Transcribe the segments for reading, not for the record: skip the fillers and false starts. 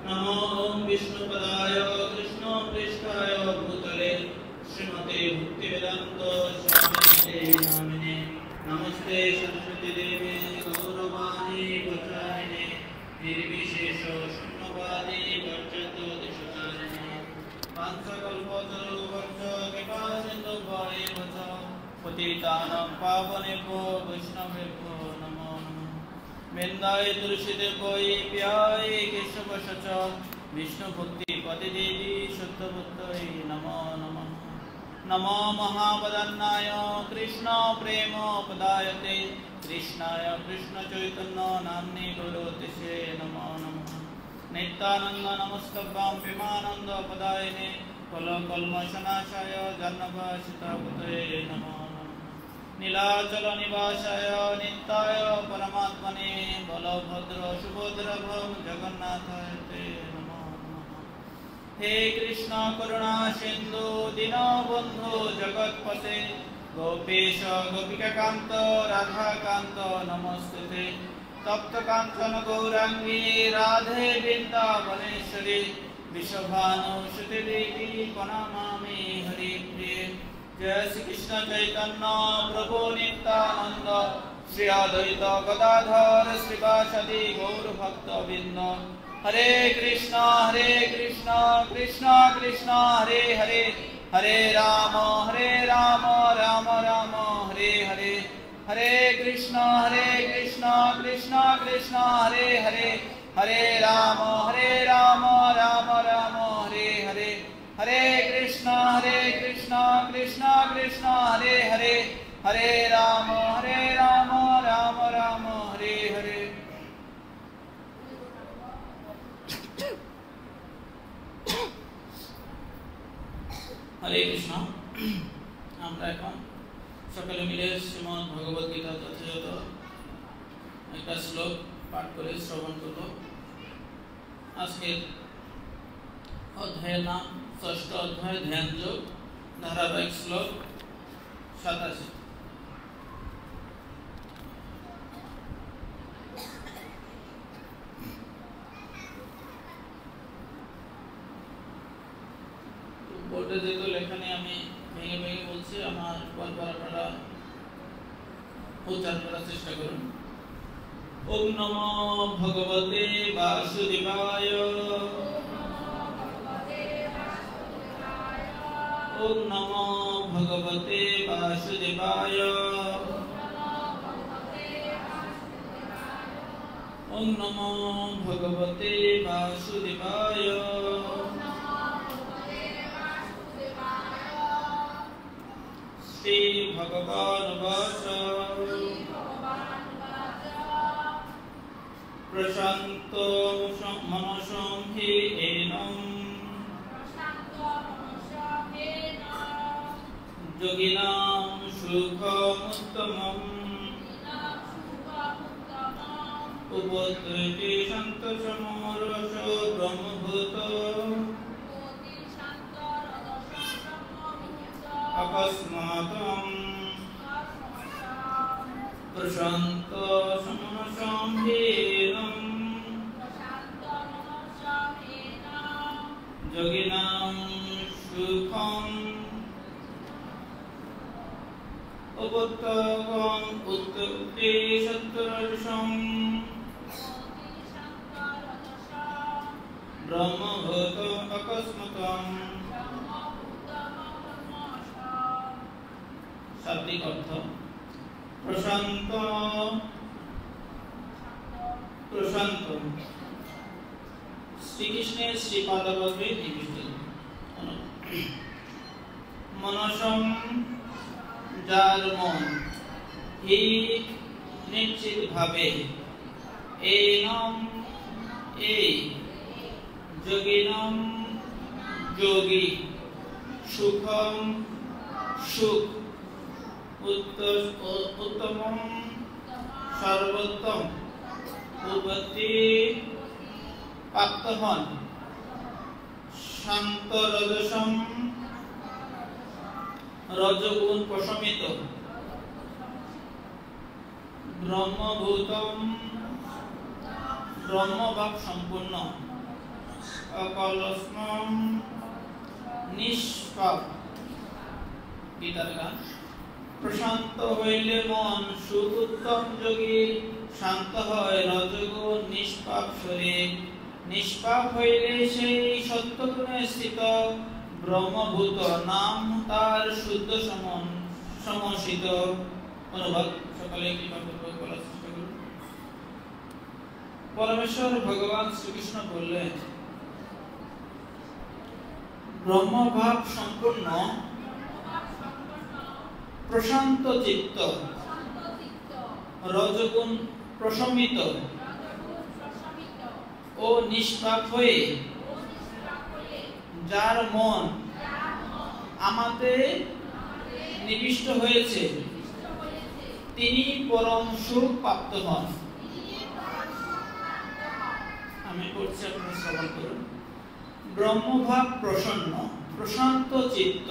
नमो ओम विष्णुपदाय कृष्णप्रेष्ठाय भूतले श्रीमते भक्तिवेदांत स्वामिने नामिने नमस्ते सरस्वती देवे गौरवाणी प्रचारिणे निर्विशेष शून्यवादी वर्चतो दिशकारिणे पांचकल्पतरुवच्च कृपासिन्धुभ्येव च पतितानां पावनेभ्यो वैष्णवेभ्यो नमो नमः वृन्दाय तुलसीदेवयै प्याय केशवश विष्णुभक्ति पतिदेवी शुद्धभक्तये नमो नमः नमो महावदन्नाय कृष्ण प्रेम पदायते कृष्णाय कृष्ण चैतन्य नाम्ने गौरवतिसे नमो नमः नित्यानंद नमस्तभ्यां विमानंद पदायने कलकल्मषनाशाय जन्मवासितपतये नमो नीलाचल निवासाय नित्याय परमात्मने बलभद्र सुभद्र जगन्नाथाय ते नमो नमः हे कृष्ण करुणा सिंधु दीनबंधु जगत्पते गोपेश गोपिकाकांत राधाकांत नमस्ते तप्त कांचन गौरांगी राधे वृंदावनेश्वरी विश्वभानुसुते देवी प्रणमामि हरिप्रिये जय श्री कृष्ण चैतन्य प्रभु नित्यानंद श्री अद्वैत गदाधर श्रीवासदि गौर भक्तवृंद हरे कृष्ण कृष्ण कृष्ण हरे हरे हरे राम राम राम हरे हरे हरे कृष्ण कृष्ण कृष्ण हरे हरे हरे राम राम राम हरे हरे हरे कृष्ण कृष्ण कृष्ण हरे हरे हरे राम राम राम हरे हरे हरे कृष्ण আমরা এখন সকলে মিলে শ্রীমদ্ ভগবত গীতা যথাযথ একটা শ্লোক পাঠ করে শ্রবণ করব আজকের অধ্যায়ের নাম ষষ্ঠ অধ্যায় ধ্যান যোগ ধারাবাহিক শ্লোক 87 বোর্ডে যেগুলো লেখা নেই আমি ভেঙে ভেঙে বলছি আমার পরপর আপনারা উচ্চারণ করার চেষ্টা করুন ওম নমো ভগবতে বাসুদেবায় ओम नमो भगवते वासुदेवाय ओम नमो भगवते वासुदेवाय श्री भगवान वाच प्रशांतो मनसं हि एनं योगिनां सुखमुत्तमम् उपद्रवति शान्तसमरसो ब्रह्मभूत अकस्मात् प्रशान्त समनसं हीनं योगिनां सुखम् उपत्तगं उत्तुक्ति सत्तरसं ब्रह्मभूत अकस्मात् शाब्दिक अर्थ प्रशांत प्रशांत श्री कृष्णेर श्रीपादपद्मे निविष्ट मनसं जार मन ही निश्चित भावे एनम ए योगिनम योगी सुखम सुख उत्तमम सर्वोत्तम उपपत्ति प्राप्त हन शांत रजसम रजगुण प्रशमित ব্রহ্মভূতম ব্রহ্মভাব সম্পূর্ণ অকলস্মম নিষ্পাপ গীতার গান। প্রশান্ত হইলে মন সুখ উত্তম যোগীর, শান্ত হয় রজগুণ নিষ্পাপ শরীর। নিষ্পাপ হইলে সেই সত্যগুণে স্থিত, ব্রহ্মভূত নাম তার শুদ্ধ সমসিত। অনুবাদ সকলে কৃপাপূর্বক বলার চেষ্টা করুন। পরমেশ্বর ভগবান শ্রীকৃষ্ণ বললেন, ব্রহ্মভাব সম্পূর্ণ প্রশান্ত চিত্ত, রজগুণ প্রশমিত ও নিষ্পাপ হয়ে যার মন আমাতে নিবিষ্ট হয়েছে, তিনি পরম সুখ প্রাপ্ত হন। আমি পড়ছি, আপনারা শ্রবণ করুন। ব্রহ্মভাব প্রসন্ন, প্রশান্ত চিত্ত,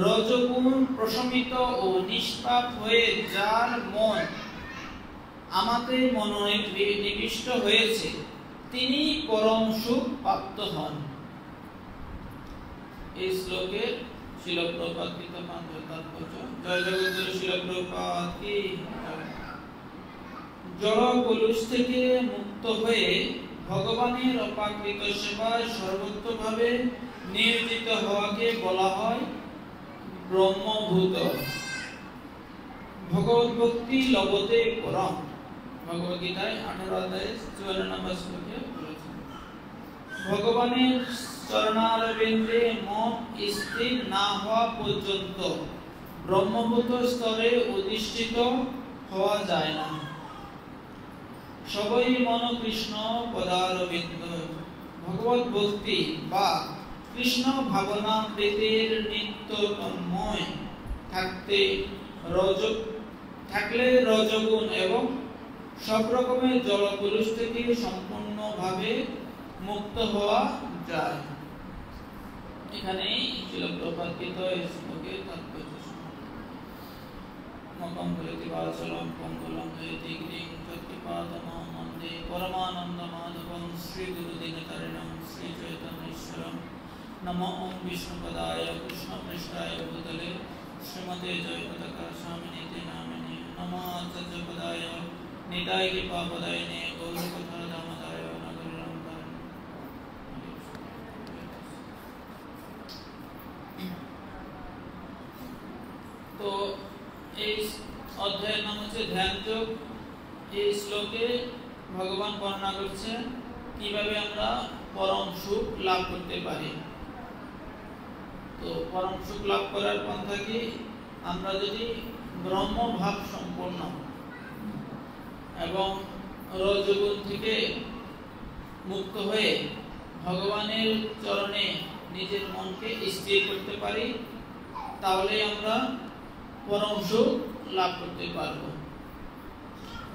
রজগুণ প্রশমিত ও নিষ্পাপ হয়ে যার মন আমাতে নিবিষ্ট হয়েছে, তিনি পরম সুখ প্রাপ্ত হন। এই শ্লোকের শিল প্রভুপাদ কৃতকান্তের তাৎপর্য। জয় জগদ্গুরু শিল প্রভুপাদ কি। জড় কলুষ থেকে মুক্ত হয়ে ভগবানের অপাকৃত সেবায় সর্বতোভাবে নিয়োজিত হওয়াকে বলা হয় ব্রহ্মভূত। ভগবত ভক্তি লবতে পরম, ভগবত গীতায় 18 অধ্যায় 54 নম্বর শ্লোকে বলেছেন। ভগবানের চরণারবিন্দে মন স্থির না হওয়া পর্যন্ত ব্রহ্মভূত স্তরে অধিষ্ঠিত হওয়া যায় না। সবই মন কৃষ্ণ পদারবিন্দ। ভগবত ভক্তি বা কৃষ্ণ ভাবনা প্রীতির নিত্য তন্ময় থাকলে রজগুণ এবং সব রকমের জড়কলুষ থেকে সম্পূর্ণভাবে মুক্ত হওয়া যায়। এখানেই শিল প্রভুপাদ কৃত এই শ্লোকের তাৎপর্য। মকম বলিতি বাচলম পঙ্গলম হয়তি গিরিং তৎকৃপাতমহং বন্দে পরমানন্দ মাধবং শ্রী গুরু দিনকরিণং শ্রী চৈতন্যেশ্বরং। নমো ওম বিষ্ণুপদায় কৃষ্ণপৃষ্ঠায় ভূতলে শ্রীমতে জয়পতাকা স্বামিনীতি নামিনে। নমো আচার্যপদায় নিতাই কৃপাপদায়িনে গৌরকথা দামোদরায় নগরীরঙ্কার। তো এই অধ্যায়ের নাম হচ্ছে ধ্যান যোগ। এই শ্লোকে ভগবান বর্ণনা করছেন কিভাবে আমরা পরম সুখ লাভ করতে পারি। তো পরম সুখ লাভ করার পন্থা কি? আমরা যদি ব্রহ্মভাব সম্পন্ন এবং রজগুণ থেকে মুক্ত হয়ে ভগবানের চরণে নিজের মনকে স্থির করতে পারি, তাহলে আমরা পরম সুখ লাভ করতে পারব।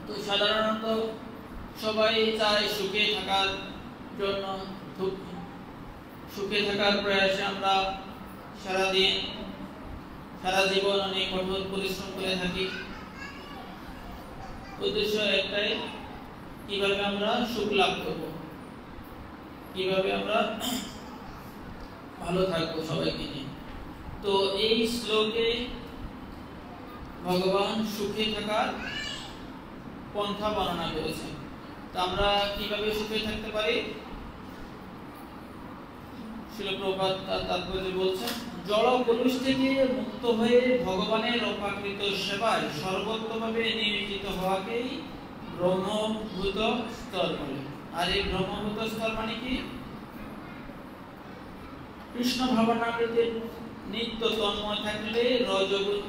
তো সাধারণত সবাই চায় সুখে থাকার জন্য, সুখে থাকার প্রয়াসে আমরা সারা জীবন অনেক কঠোর পরিশ্রম করে থাকি। উদ্দেশ্য একটাই, কিভাবে আমরা সুখ লাভ করব, কিভাবে আমরা ভালো থাকবো সবাইকে নিয়ে। তো এই শ্লোকে ভগবান সুখে থাকার পন্থা বর্ণনা করেছেন। তো আমরা কিভাবে সুখে থাকতে পারি? শিল প্রভুপাদ তার তাৎপর্য বলছেন, জড় কলুষ থেকে মুক্ত হয়ে ভগবানের অপাকৃত সেবায় সর্বতোভাবে নিয়োজিত হওয়াকেই ব্রহ্মভূত স্তর বলে। আর এই ব্রহ্মভূত স্তর মানে কি? কৃষ্ণ ভাবনামৃতে নিত্য তন্ময় থাকলে রজগুণ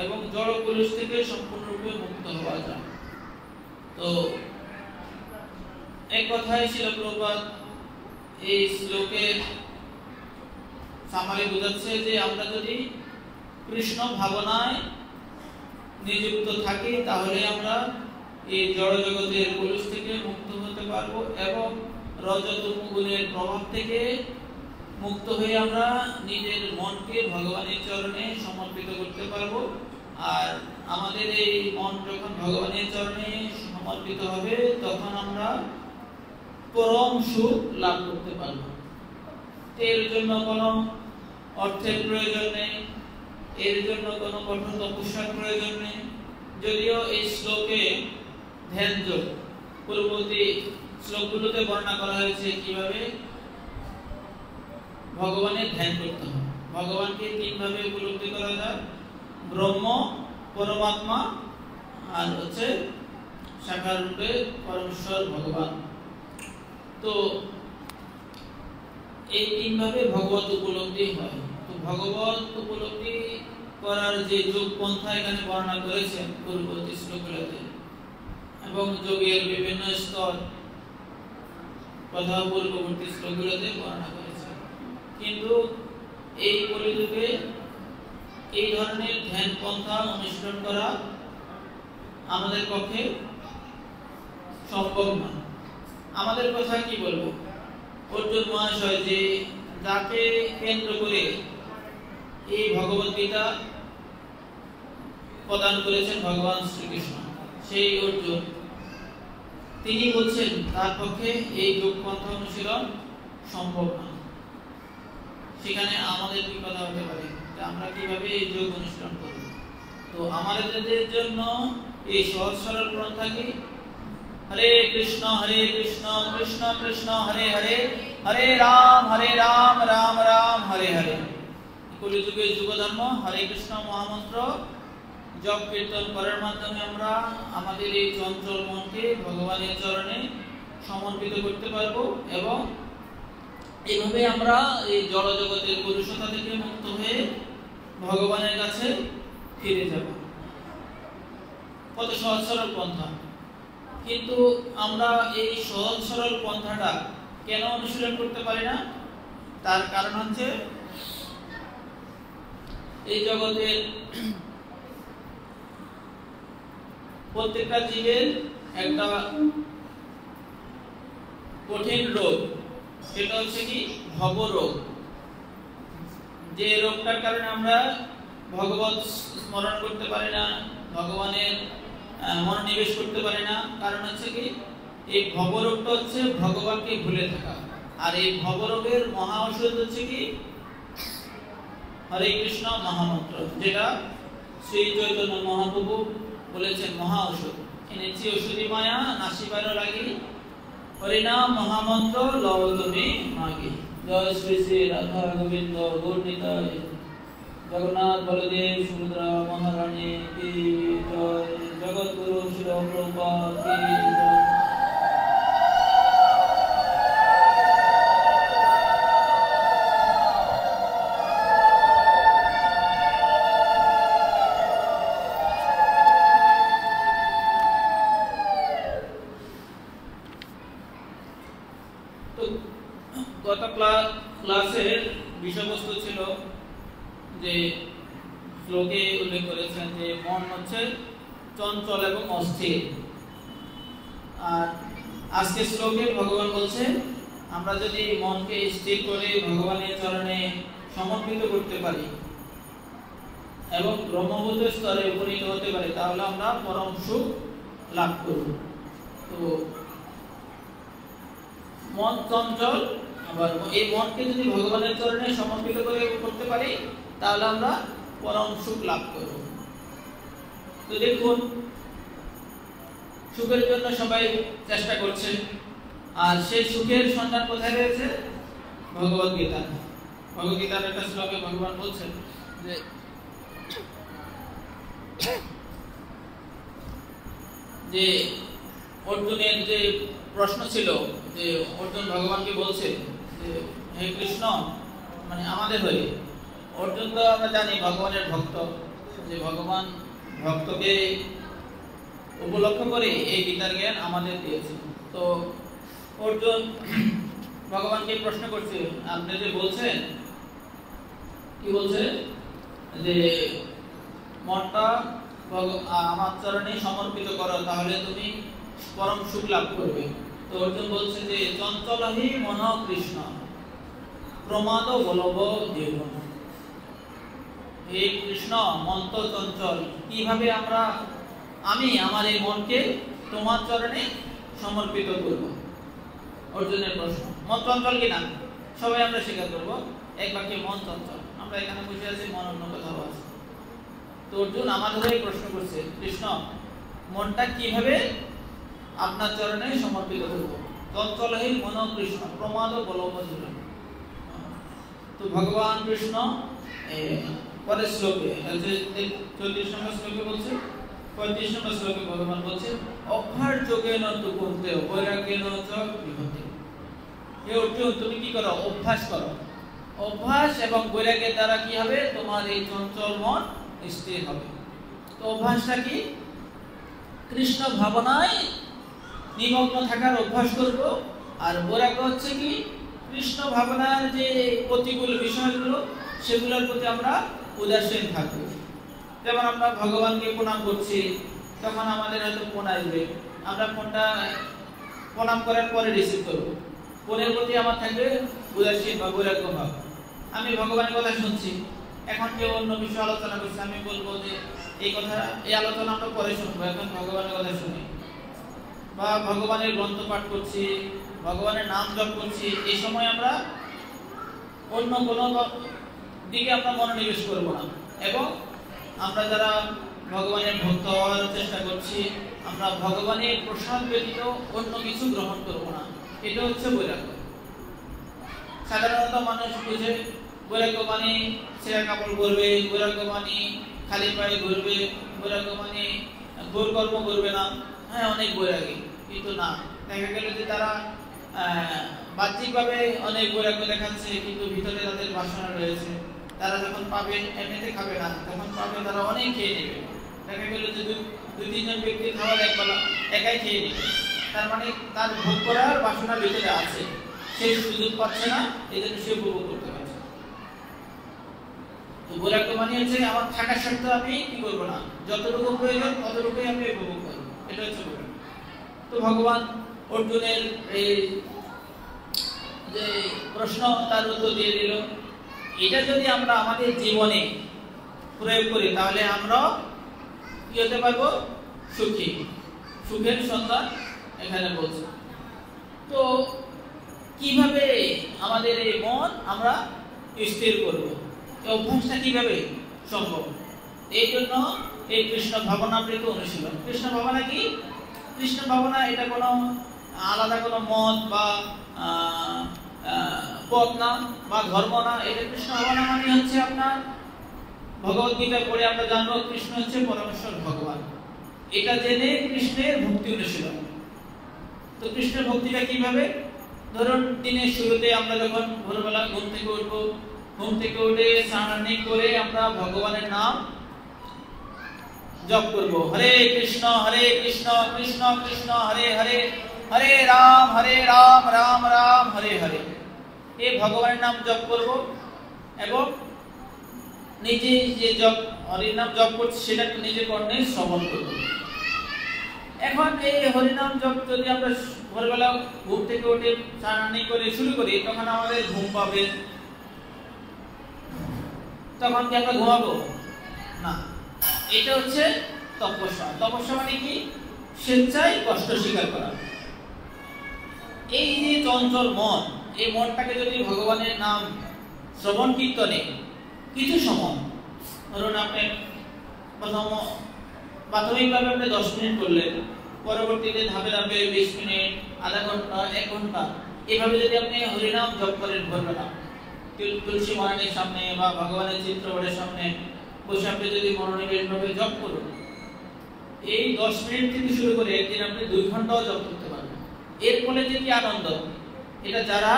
এবং জড় কলুষ থেকে সম্পূর্ণরূপে মুক্ত হওয়া যায়। তো এক কথায় শিল প্রভুপাদ এই শ্লোকের সামারি বোঝাচ্ছে যে আমরা যদি কৃষ্ণ ভাবনায় নিযুক্ত থাকি, তাহলে আমরা এই জড় জগতের কলুষ থেকে মুক্ত হতে পারবো এবং রজতম গুণের প্রভাব থেকে মুক্ত হয়ে আমরা নিজের মনকে ভগবানের চরণে সমর্পিত করতে পারবো। আর আমাদের এই মন যখন ভগবানের চরণে সমর্পিত হবে তখন আমরা পরম সুখ লাভ করতে পারব। এর জন্য কোনো অর্থের প্রয়োজন নেই, এর জন্য কোনো কঠোর তপস্যার প্রয়োজন নেই। যদিও এই শ্লোকে ধ্যান যোগ পূর্ববর্তী শ্লোকগুলোতে বর্ণনা করা হয়েছে কিভাবে ভগবানের ধ্যান করতে হবে। ভগবানকে তিনভাবে উপলব্ধি করা যায়, ব্রহ্ম, পরমাত্মা আর হচ্ছে সাকার রূপে পরমেশ্বর ভগবান। তো এই তিনভাবে ভগবত উপলব্ধি হয়। তো ভগবত উপলব্ধি করার যে যোগ পন্থা এখানে বর্ণনা করেছেন পূর্ববর্তী শ্লোকগুলোতে, এবং যোগের বিভিন্ন স্তর কথা পূর্ববর্তী শ্লোকগুলোতে বর্ণনা করেছেন। কিন্তু এই কলিযুগে এই ধরনের ধ্যান পন্থা অনুসরণ করা আমাদের পক্ষে সম্ভব নয়। আমাদের কথা কি বলবো, অর্জুন মহাশয় যে যাকে কেন্দ্র করে এই ভগবত গীতা প্রদান করেছেন ভগবান শ্রীকৃষ্ণ, সেই অর্জুন তিনি বলছেন তার পক্ষে এই যোগ পন্থা অনুশীলন সম্ভব না। সেখানে আমাদের কি কথা হতে পারে, আমরা কিভাবে এই যোগ অনুশীলন করব? তো আমাদের জন্য এই সহজ সরল পন্থা কি, হরে কৃষ্ণ কৃষ্ণ কৃষ্ণ হরে হরে, হরে রাম রাম রাম হরে হরে। কলিযুগের যুগ ধর্ম হরে কৃষ্ণ মহামন্ত্র জপ কীর্তন করার মাধ্যমে আমরা আমাদের এই চঞ্চল মনকে ভগবানের চরণে সমর্পিত করতে পারবো, এবং এইভাবে আমরা এই জড় জগতের কলুষতা থেকে মুক্ত হয়ে ভগবানের কাছে ফিরে যাব। কত সহজ সরল পন্থা, কিন্তু আমরা এই সহজ সরল পন্থাটা কেন অনুশীলন করতে পারি না? তার কারণ হচ্ছে এই জগতের প্রত্যেকটা জীবের একটা কঠিন রোগ, সেটা হচ্ছে কি ভব রোগ। যে রোগটার কারণে আমরা ভগবত স্মরণ করতে পারি না, ভগবানের মনোনিবেশ করতে পারি না, কারণ হচ্ছে কি এই ভব রোগটা হচ্ছে ভগবানকে ভুলে থাকা। আর এই ভব রোগের মহা ঔষধ হচ্ছে কি হরে কৃষ্ণ মহামন্ত্র, যেটা শ্রী চৈতন্য মহাপ্রভু বলেছেন মহা ঔষধ। এনেছি ঔষধি মায়া নাসিবার লাগি, হরিনাম মহামন্ত্র লও তুমি মাগি। জয় শ্রী শ্রী রাধা গোবিন্দ গৌর নিতাই, জগন্নাথ বলদেব সুভদ্রা মহারানী কি জয়, জগৎগুরু শিল প্রভুপাদ কি জয়। গত ক্লাসের বিষয়বস্তু ছিল যে শ্লোকে উল্লেখ করেছেন যে মন হচ্ছে চঞ্চল এবং অস্থির। আর আজকে শ্লোকে ভগবান বলছেন আমরা যদি মনকে স্থির করে ভগবানের চরণে সমর্পিত করতে পারি এবং ব্রহ্মবোধ স্তরে উপনীত হতে পারি, তাহলে আমরা পরম সুখ লাভ করব। তো মন চঞ্চল, আবার এই মনকে যদি ভগবানের চরণে সমর্পিত করে করতে পারি তাহলে আমরা পরম সুখ লাভ করব। তো দেখুন, সুখের জন্য সবাই চেষ্টা করছে, আর সেই সুখের সন্ধান কোথায় রয়েছে? ভগবত গীতা। ভগবত গীতার একটা শ্লোকে ভগবান বলছেন যে অর্জুনের যে প্রশ্ন ছিল, যে অর্জুন ভগবানকে বলছে যে হে কৃষ্ণ, মানে আমাদের হয়ে। অর্জুন তো আমরা জানি ভগবানের ভক্ত, যে ভগবান ভক্তকে উপলক্ষ করে এই গীতার জ্ঞান আমাদের দিয়েছে। তো অর্জুন ভগবানকে প্রশ্ন করছে, আপনি যে বলছেন, কি বলছে যে মনটা আমার চরণে সমর্পিত করো তাহলে তুমি পরম সুখ লাভ করবে। তো অর্জুন বলছে যে চঞ্চলহি মন কৃষ্ণ প্রমাদ বলব জীবন। হে কৃষ্ণ মন তো চঞ্চল, কিভাবে আমি আমার এই মনকে তোমার চরণে সমর্পিত করব। অর্জুনের প্রশ্ন, মন চঞ্চল কিনা সবাই আমরা স্বীকার করবো, এক বাক্যে মন চঞ্চল। আমরা এখানে বসে আছি, মন অন্য কোথাও আছে। তো অর্জুন আমাদের প্রশ্ন করছে, কৃষ্ণ মনটা কিভাবে আপনার চরণে সমর্পিত করব। চঞ্চলহীন মন কৃষ্ণ প্রমাদ বলবৎ। তো ভগবান কৃষ্ণ পরের শ্লোকে 34 নম্বর শ্লোকে বলছে, 35 নম্বর শ্লোকে ভগবান বলছে, অভ্যাস যোগেন তু কুন্তেয় বৈরাগ্যেন চ বিভূতি। হে অর্জুন, তুমি কি করো? অভ্যাস করো। অভ্যাস এবং বৈরাগ্যের দ্বারা কি হবে? তোমার এই চঞ্চল মন স্থির হবে। তো অভ্যাসটা কি? কৃষ্ণ ভাবনায় নিমগ্ন থাকার অভ্যাস করব। আর বৈরাগ্য হচ্ছে কি? কৃষ্ণ ভাবনার যে প্রতিকূল বিষয়গুলো সেগুলোর প্রতি আমরা উদাসীন থাকবো। যেমন আমরা ভগবানকে প্রণাম করছি, তখন আমাদের হয়তো ফোন আসবে, আমরা ফোনটা প্রণাম করার পরে রিসিভ করব। ফোনের প্রতি আমার থাকবে উদাসীন বা বৈরাগ্য ভাব। আমি ভগবানের কথা শুনছি, এখন কেউ অন্য বিষয়ে আলোচনা করছে, আমি বলবো যে এই কথা, এই আলোচনা আমরা পরে শুনবো, এখন ভগবানের কথা শুনি। বা ভগবানের গ্রন্থ পাঠ করছি, ভগবানের নাম জপ করছি, এই সময় আমরা অন্য কোনো দিকে আমরা মনোনিবেশ করব না। এবং আমরা যারা ভগবানের ভক্ত হওয়ার চেষ্টা করছি, আমরা ভগবানের প্রসাদ ব্যতীত অন্য কিছু গ্রহণ করব না। এটা হচ্ছে বৈরাগ্য। সাধারণত মানুষ বুঝে বৈরাগ্য মানে ছেঁড়া কাপড় পরবে, বৈরাগ্য মানে খালি পায়ে ঘুরবে, বৈরাগ্য মানে ঘোর কর্ম করবে না। হ্যাঁ, অনেক বৈরাগী, কিন্তু না, দেখা গেল যে তারা বাহ্যিকভাবে অনেক বৈরাগ্য দেখাচ্ছে, কিন্তু ভিতরে তাদের বাসনা রয়েছে। তারা যখন পাবে এমনিতে খাবে না, তখন পাবে তারা অনেক খেয়ে নেবে। দেখা গেল যে দুই তিনজন ব্যক্তি খাবার একবেলা একাই খেয়ে নেবে, তার মানে তার ভোগ করার বাসনা ভিতরে আছে, সে সুযোগ পাচ্ছে না, এই জন্য সে উপভোগ করতে পারছে। তো বৈরাগ্য মানে হচ্ছে আমার থাকার সত্ত্বে আমি কি করবো না, যতটুকু প্রয়োজন ততটুকুই আমি উপভোগ করবো, এটা হচ্ছে বৈরাগ্য। তো ভগবান অর্জুনের এই যে প্রশ্ন তার উত্তর দিয়ে দিল। এটা যদি আমরা আমাদের জীবনে প্রয়োগ করি, তাহলে আমরা কি হতে পারবো? সুখী, সুখের সন্ধান এখানে বলছে। তো কিভাবে আমাদের এই মন আমরা স্থির করব, এই অভ্যাসটা কিভাবে সম্ভব? এই জন্য এই কৃষ্ণ ভাবনামৃত অনুশীলন। কৃষ্ণ ভাবনা কি? কৃষ্ণ ভাবনা এটা কোনো আলাদা কোনো মত বা পথ না বা ধর্ম না। এটা কৃষ্ণ ভাবনা মানে হচ্ছে আপনার ভগবত গীতা পড়ে আমরা জানবো কৃষ্ণ হচ্ছে পরমেশ্বর ভগবান। এটা জেনে কৃষ্ণের ভক্তি অনুশীলন। তো কৃষ্ণের ভক্তিটা কিভাবে? ধরুন দিনের শুরুতে আমরা যখন ভোরবেলা ঘুম থেকে উঠবো, ঘুম থেকে উঠে স্নান করে আমরা ভগবানের নাম জপ করব। হরে কৃষ্ণ কৃষ্ণ কৃষ্ণ হরে হরে, হরে রাম রাম রাম হরে হরে। এই ভগবানের নাম জপ করব এবং নিজে যে জপ হরির নাম জপ করছি সেটা নিজে কর্ণে শ্রবণ করব। এখন এই হরিনাম জপ যদি আমরা ভোরবেলা ঘুম থেকে উঠে স্নান করে শুরু করি, তখন আমাদের ঘুম পাবে। তখন কি আমরা ঘুমাবো না? এটা হচ্ছে তপস্যা। তপস্যা মানে কি? স্বেচ্ছায় কষ্ট স্বীকার করা। এই যে চঞ্চল মন, এই মনটাকে যদি ভগবানের নাম শ্রবণ কীর্তনে কিছু সময়, ধরুন আপনি প্রাথমিকভাবে আপনি 10 মিনিট করলেন, পরবর্তীতে ধাপে ধাপে 20 মিনিট, আধা ঘন্টা, 1 ঘন্টা, এভাবে যদি আপনি হরিনাম জপ করেন ভোরবেলা তুলসী মহারানীর সামনে বা ভগবানের চিত্রপটের সামনে বসে আপনি যদি মনোনিবেশভাবে জপ করুন, এই 10 মিনিট থেকে শুরু করে একদিন আপনি 2 ঘন্টাও জপ করতে পারবেন। এর ফলে যে কি আনন্দ, এটা যারা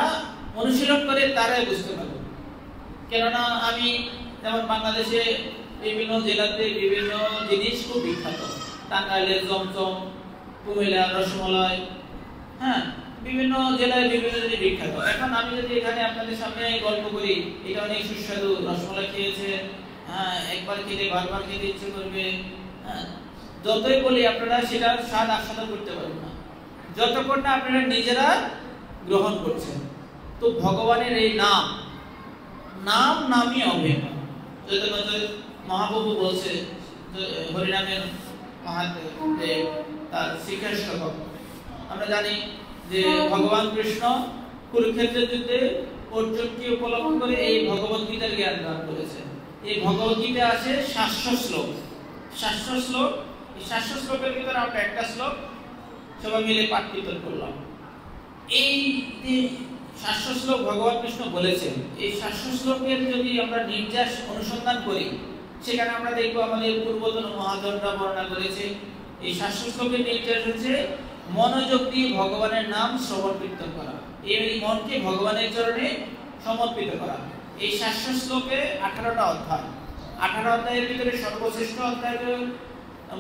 অনুশীলন করে তারাই বুঝতে পারবে। কেননা আমি যেমন বাংলাদেশে বিভিন্ন জেলাতে বিভিন্ন জিনিস খুব বিখ্যাত, টাঙ্গাইলের জমজম, কুমিল্লার রসমালাই, হ্যাঁ, বিভিন্ন জেলায় বিভিন্ন জিনিস বিখ্যাত। এখন আমি যদি এখানে আপনাদের সামনে গল্প করি এটা অনেক সুস্বাদু, রসমালাই খেয়েছে, হ্যাঁ, একবার খেলে বারবার খেতে ইচ্ছে করবে, হ্যাঁ, যতই বলি আপনারা সেটা স্বাদ আস্বাদন করতে পারবেন না যতক্ষণ না আপনারা নিজেরা গ্রহণ করছেন। তো ভগবানের এই নাম নামই অভেদ। মহাপ্রভু বলছে হরিনামের মাহাত্ম্যে তার শিক্ষার স্তবক। আমরা জানি যে ভগবান কৃষ্ণ কুরুক্ষেত্রের যুদ্ধে অর্জুনকে উপলক্ষ করে এই ভগবত গীতার জ্ঞান দান করেছেন। এই ভগবত গীতা আছে 700 শ্লোক। 700 শ্লোক, এই 700 শ্লোকের ভিতরে আমরা একটা শ্লোক সবাই মিলে পাঠ কীর্তন করলাম। এই 700 শ্লোক ভগবান কৃষ্ণ বলেছেন। এই 700 শ্লোকের যদি আমরা নির্যাস অনুসন্ধান করি, সেখানে আমরা দেখব আমাদের পূর্বতন মহাজনরা বর্ণনা করেছে এই 700 শ্লোকের নির্যাস হচ্ছে মনোযোগ দিয়ে ভগবানের নাম শ্রবণ কীর্তন করা, এই মনকে ভগবানের চরণে সমর্পিত করা। এই 700 শ্লোকে 18টা অধ্যায়। 18 অধ্যায়ের ভিতরে সর্বশ্রেষ্ঠ অধ্যায়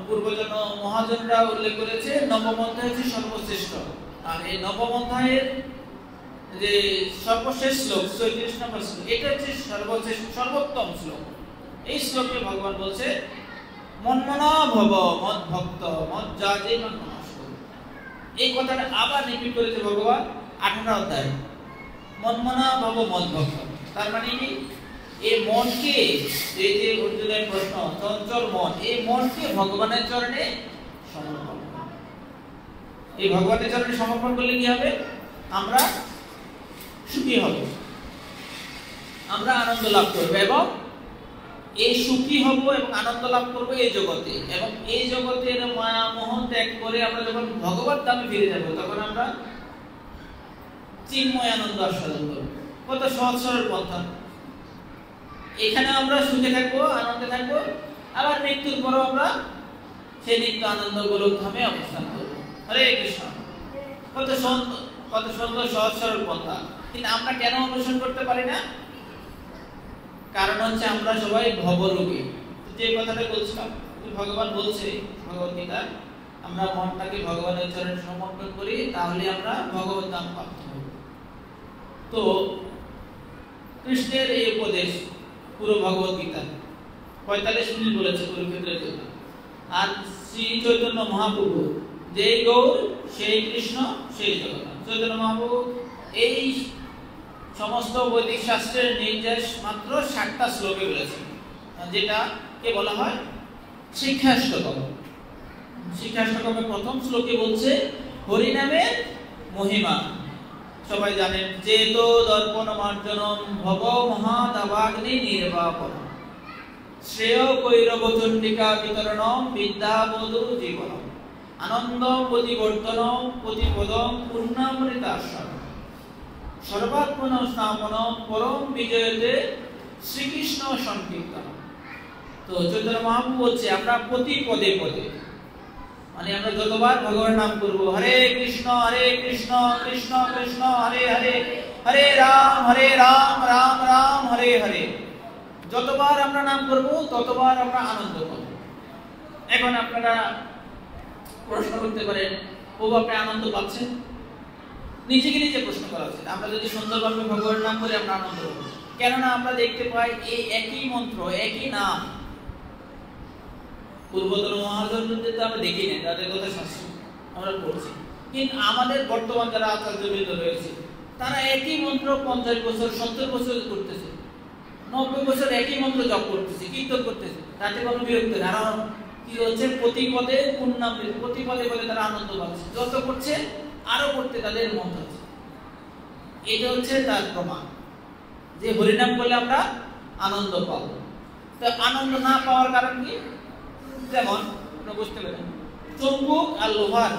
পূর্বজন মহাজনরা উল্লেখ করেছে, নবম অধ্যায় হচ্ছে সর্বশ্রেষ্ঠ। আর এই নবম অধ্যায়ের যে সর্বশেষ শ্লোক 34 নম্বর শ্লোক, এটা হচ্ছে সর্বশ্রেষ্ঠ সর্বোত্তম শ্লোক। এই শ্লোকে ভগবান বলছে মন্মনা ভব মদ ভক্ত মদ যাজে মনমনস্ক। এই কথাটা আবার রিপিট করেছে ভগবান 18 অধ্যায়ে, মন্মনা ভব মদ ভক্ত। তার মানে কি এই মনকে, এই যে অর্জুনের প্রশ্ন চঞ্চল মন, এই মনকে ভগবানের চরণে সমর্পণ। এই ভগবানের চরণে সমর্পণ করলে কি হবে? আমরা সুখী হব, আমরা আনন্দ লাভ করব, এবং এই সুখী হব এবং আনন্দ লাভ করব এই জগতে। এবং এই জগতের মায়া মোহ ত্যাগ করে আমরা যখন ভগবত ধামে ফিরে যাব, তখন আমরা চিন্ময় আনন্দ আস্বাদন করব। কত সহজ সরল পন্থা। এখানে আমরা সুখে থাকবো, আনন্দে থাকবো, আবার মৃত্যুর পরও আমরা সেই নিত্য আনন্দ গোলক ধামে অবস্থান করবো। হরে কৃষ্ণ। কত সুন্দর সহজ সরল পন্থা। কিন্তু আমরা কেন অনুসরণ করতে পারি না? কারণ হচ্ছে আমরা সবাই ভবরোগী। যে কথাটা বলছিলাম, ভগবান বলছে ভগবদ্গীতা, আমরা মনটাকে ভগবানের চরণে সমর্পণ করি, তাহলে আমরা ভগবত ধাম প্রাপ্ত হব। তো কৃষ্ণের এই উপদেশ পুরো ভগবদ্গীতা 45 মিনিট বলেছে কুরুক্ষেত্রের জন্য। আর শ্রী চৈতন্য মহাপ্রভু, যেই গৌর সেই কৃষ্ণ সেই জগন্নাথ, চৈতন্য মহাপ্রভু এই সমস্ত বৈদিক শাস্ত্রের নির্দেশ মাত্র 7টা শ্লোকে বলেছেন, যেটাকে বলা হয় শিক্ষাষ্টকম। শিক্ষাষ্টকমের প্রথম শ্লোকে বলছে হরিনামের মহিমা। সবাই জানেন, চেতো দর্পণ মার্জনম ভব মহাদাবাগ্নি নির্বাপন শ্রেয় কৈরব চণ্ডিকা বিতরণম বিদ্যাবধূ জীবনম আনন্দ প্রতিবর্তনম প্রতিপদম পূর্ণামৃতাস্বাদ সর্বাত্মন স্থাপনম পরম বিজয়তে শ্রীকৃষ্ণ সংকীর্তন। তো চৈতন্য মহাপ্রভু বলছে আমরা প্রতি পদে পদে, মানে আমরা যতবার ভগবানের নাম করব, হরে কৃষ্ণ কৃষ্ণ কৃষ্ণ হরে হরে, হরে রাম রাম রাম হরে হরে, যতবার আমরা নাম করব ততবার আমরা আনন্দ পাবো। এখন আপনারা প্রশ্ন করতে পারেন, ও আপনি আনন্দ পাচ্ছেন? নিজেকে নিজে প্রশ্ন করা উচিত। আমরা যদি সুন্দরভাবে ভগবানের নাম করি আমরা আনন্দ পাবো। কেননা আমরা দেখতে পাই এই একই মন্ত্র, একই নাম পূর্বতন মহাজনদের তো আমরা দেখি না, তাদের কথা শাস্ত্র আমরা পড়ছি, কিন্তু আমাদের বর্তমান যারা আচার্যবৃন্দ রয়েছে তারা একই মন্ত্র 50 বছর 70 বছর করতেছে, 90 বছর একই মন্ত্র জপ করতেছে, কীর্তন করতেছে, তাতে কোনো বিরক্ত না। কারণ কি হচ্ছে, প্রতি পদে পূর্ণামৃত, প্রতি পদে পদে তারা আনন্দ পাচ্ছে, যত করছে আরো করতে তাদের মন হচ্ছে। এটা হচ্ছে তার প্রমাণ যে হরিনাম করলে আমরা আনন্দ পাবো। তো আনন্দ না পাওয়ার কারণ কি? যেমন বুঝতে পারেন, চুম্বক আর লোহার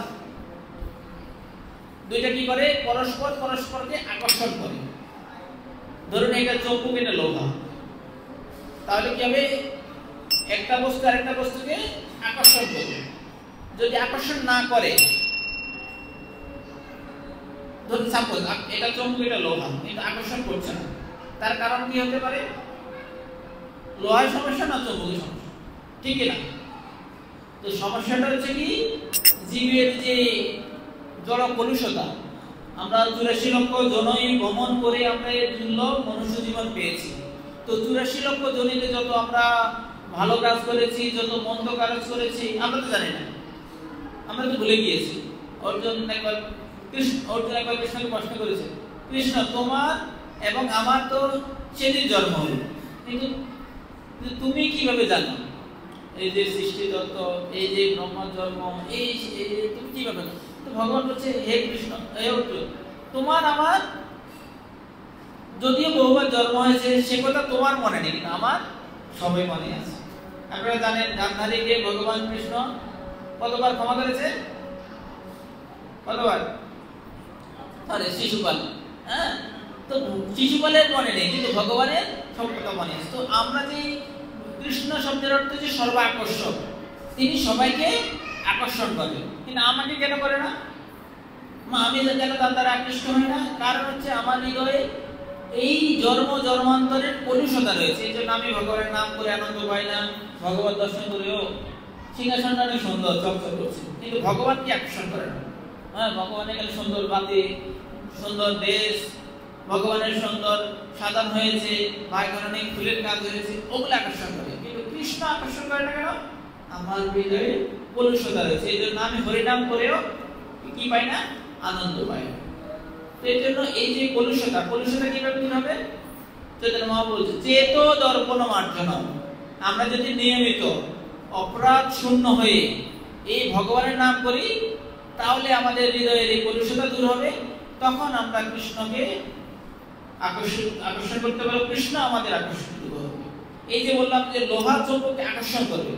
দুইটা কি করে, পরস্পরকে আকর্ষণ করে। ধরুন এটা চুম্বক, এটা লোহা, তাহলে কি হবে, একটা বস্তু আরেকটা বস্তুকে আকর্ষণ করবে। যদি আকর্ষণ না করে, ধরুন সাপোজ এটা চুম্বক এটা লোহা, কিন্তু আকর্ষণ করছে না, তার কারণ কি হতে পারে? লোহার সমস্যা না চুম্বকের সমস্যা, ঠিক না? তো সমস্যাটা হচ্ছে কি, জীবের যে জড় কলুষতা। আমরা 84 লক্ষ জনই ভ্রমণ করে আমরা এই দুর্লভ মনুষ্য জীবন পেয়েছি। তো 84 লক্ষ জনিতে যত আমরা ভালো কাজ করেছি, যত মন্দ কাজ করেছি, আমরা তো জানি না, আমরা তো ভুলে গিয়েছি। অর্জুন একবার কৃষ্ণকে প্রশ্ন করেছে, কৃষ্ণ তোমার এবং আমার তো সেদিন জন্ম হলো, কিন্তু তুমি কিভাবে জানো এই যে সৃষ্টি তত্ত্ব, এই যে ব্রহ্ম জন্ম, এই তুমি কিভাবে জানো? তো ভগবান বলছে, হে কৃষ্ণ, হে অর্জুন, তোমার আমার যদিও বহুবার জন্ম হয়েছে সে কথা তোমার মনে নেই, কিন্তু আমার সবাই মনে আছে। আপনারা জানেন গান্ধারীকে ভগবান কৃষ্ণ কতবার ক্ষমা করেছে? কতবার? আরে শিশুপাল, হ্যাঁ, তো শিশুপালের মনে নেই কিন্তু ভগবানের সব কথা মনে আছে। তো আমরা যে কৃষ্ণ শব্দের অর্থ যে সর্বাকর্ষক, তিনি সবাইকে আকর্ষণ করে, কিন্তু আমাকে কেন করে না? আমি কেন তার দ্বারা আকৃষ্ট হই না? কারণ হচ্ছে আমার হৃদয়ে এই জন্ম জন্মান্তরের কলুষতা রয়েছে। এই জন্য আমি ভগবানের নাম করে আনন্দ পাই না। ভগবত দর্শন করেও সিংহাসনটা অনেক সুন্দর চকচক করছে, কিন্তু ভগবান কি আকর্ষণ করে না? হ্যাঁ, ভগবানের কাছে সুন্দর বাতি, সুন্দর দেশ, ভগবানের সুন্দর সাধন হয়েছে, ভাইগণে ফুলের কাজ হয়েছে, ওগুলো আকর্ষণ করে, কিন্তু কৃষ্ণ আকর্ষণ করে না কেন? আমার হৃদয়ে কলুষতা রয়েছে। এই জন্য আমি হরিনাম করেও কি পাই না? আনন্দ পাই না। এই জন্য এই যে কলুষতা কিভাবে দূর হবে? চৈতন্য মহাপ্রভু বলছে, চেতো দর্পণ মার্জনম। আমরা যদি নিয়মিত অপরাধ শূন্য হয়ে এই ভগবানের নাম করি, তাহলে আমাদের হৃদয়ের এই কলুষতা দূর হবে। তখন আমরা কৃষ্ণকে আকর্ষণ করতে পারবো, কৃষ্ণ আমাদের আকর্ষণ করবে। এই যে বললাম যে লোহার চুম্বককে আকর্ষণ করবে,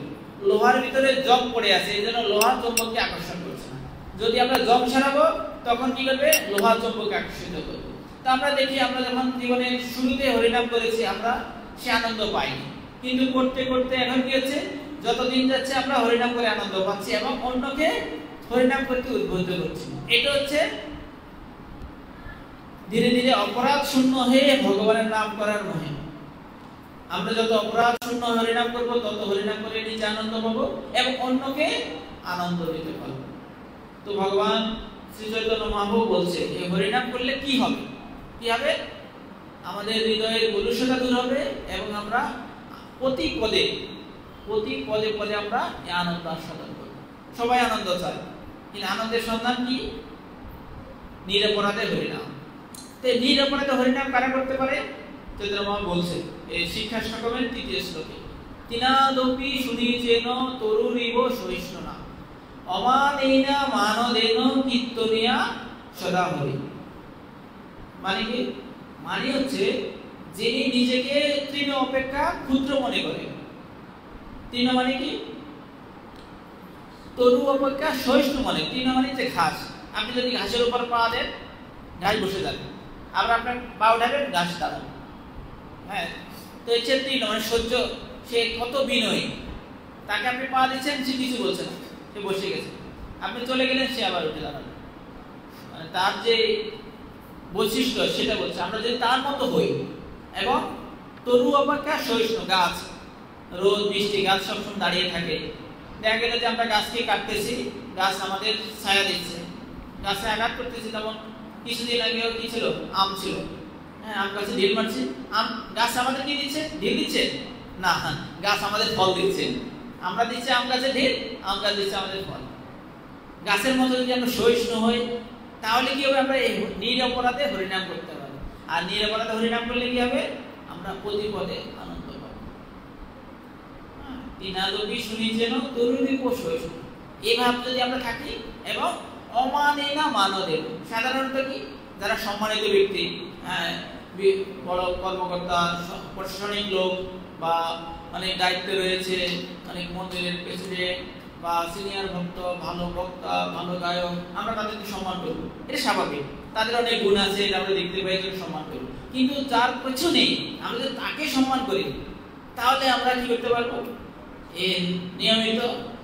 লোহার ভিতরে জং পড়ে আছে, এই জন্য লোহার চুম্বককে আকর্ষণ করছে না। যদি আমরা জং সারাবো তখন কি করবে? লোহার চুম্বককে আকর্ষিত করবে। তো আমরা দেখি, আমরা যখন জীবনের শুরুতে হরিনাম করেছি আমরা সে আনন্দ পাইনি, কিন্তু করতে করতে এখন কি হচ্ছে? যতদিন যাচ্ছে আমরা হরিনাম করে আনন্দ পাচ্ছি এবং অন্যকে হরিনাম করতে উদ্বুদ্ধ করছি। এটা হচ্ছে ধীরে ধীরে অপরাধ শূন্য হয়ে ভগবানের নাম করার মহিমা। আমরা যত অপরাধ শূন্য হরিনাম করব, তত হরিনাম করে নিজে আনন্দ পাবো এবং অন্যকে আনন্দ দিতে পারবো। তো ভগবান শ্রী চৈতন্য মহাপ্রভু বলছে, এই হরিনাম করলে কি হবে? কি হবে? আমাদের হৃদয়ের কলুষতা দূর হবে এবং আমরা প্রতি পদে পদে আমরা এই আনন্দ আস্বাদন করব। সবাই আনন্দ চায়, কিন্তু আনন্দের সন্ধান কি? নিরপরাধে হরিনাম। তো নিরপরাধে হরিনাম কারা করতে পারে? চৈতন্য মহাপ্রভু বলছে এই শিক্ষা ষ্টকমের ৩য় শ্লোকে, তিনাদপি শুনিচেন তরুরিব সহিষ্ণুনা অমানেনা মানদেন কীর্তনিয়া সদা হরি। মানে কি? মানে হচ্ছে যিনি নিজেকে তৃণ অপেক্ষা ক্ষুদ্র মনে করে। তৃণ মানে কি? তরু অপেক্ষা সহিষ্ণু মনে। তৃণ মানে যে ঘাস, আপনি যদি ঘাসের উপর পা দেন ঘাস বসে যাবে, আবার আপনার পা উঠাবেন ঘাস দাঁড়াবে। হ্যাঁ, তো এই তৃণ মানে সহ্য, সে কত বিনয়ী। তাকে আপনি পা দিচ্ছেন, সে কিছু বলছে না, সে বসে গেছে। আপনি চলে গেলেন, সে আবার উঠে দাঁড়াবে। মানে তার যে বৈশিষ্ট্য সেটা বলছে, আমরা যদি তার মতো হই এবং তরু অপেক্ষা সহিষ্ণু। গাছ, রোদ বৃষ্টি, গাছ সবসময় দাঁড়িয়ে থাকে। দেখা গেল যে আমরা গাছকে কাটতেছি, গাছ আমাদের ছায়া দিচ্ছে, গাছে আঘাত করতেছি। যেমন কিছুদিন আগেও কি ছিল? আম ছিল। হ্যাঁ, আম গাছে ঢিল মারছে, আম গাছ আমাদের কি দিচ্ছে? ঢিল দিচ্ছে না, গাছ আমাদের ফল দিচ্ছে। আমরা দিচ্ছি আম গাছে ঢিল, আম গাছ দিচ্ছে আমাদের ফল। গাছের মতো যদি আমরা সহিষ্ণু হই, তাহলে কি হবে? আমরা নিরপরাধে হরিনাম করতে পারবো। আর নিরপরাধে হরিনাম করলে কি হবে? আমরা প্রতি পদে আনন্দ পাবো। তিনাদপি শুনিচেন তরুরিব সহিষ্ণু, এই ভাব যদি আমরা থাকি এবং অমানেনা মানদেন। সাধারণত কি, যারা সম্মানিত ব্যক্তি, বড় কর্মকর্তা, প্রশাসনিক লোক বা অনেক দায়িত্বে রয়েছে, অনেক মন্দিরের প্রেসিডেন্ট বা সিনিয়র ভক্ত, ভালো বক্তা, ভালো গায়ক, আমরা তাদেরকে সম্মান করব, এটা স্বাভাবিক। তাদের অনেক গুণ আছে, এটা আমরা দেখতে পাই, যে সম্মান করব। কিন্তু যার পেছনে আমরা যদি তাকে সম্মান করি, তাহলে আমরা কি করতে পারবো? নিয়মিত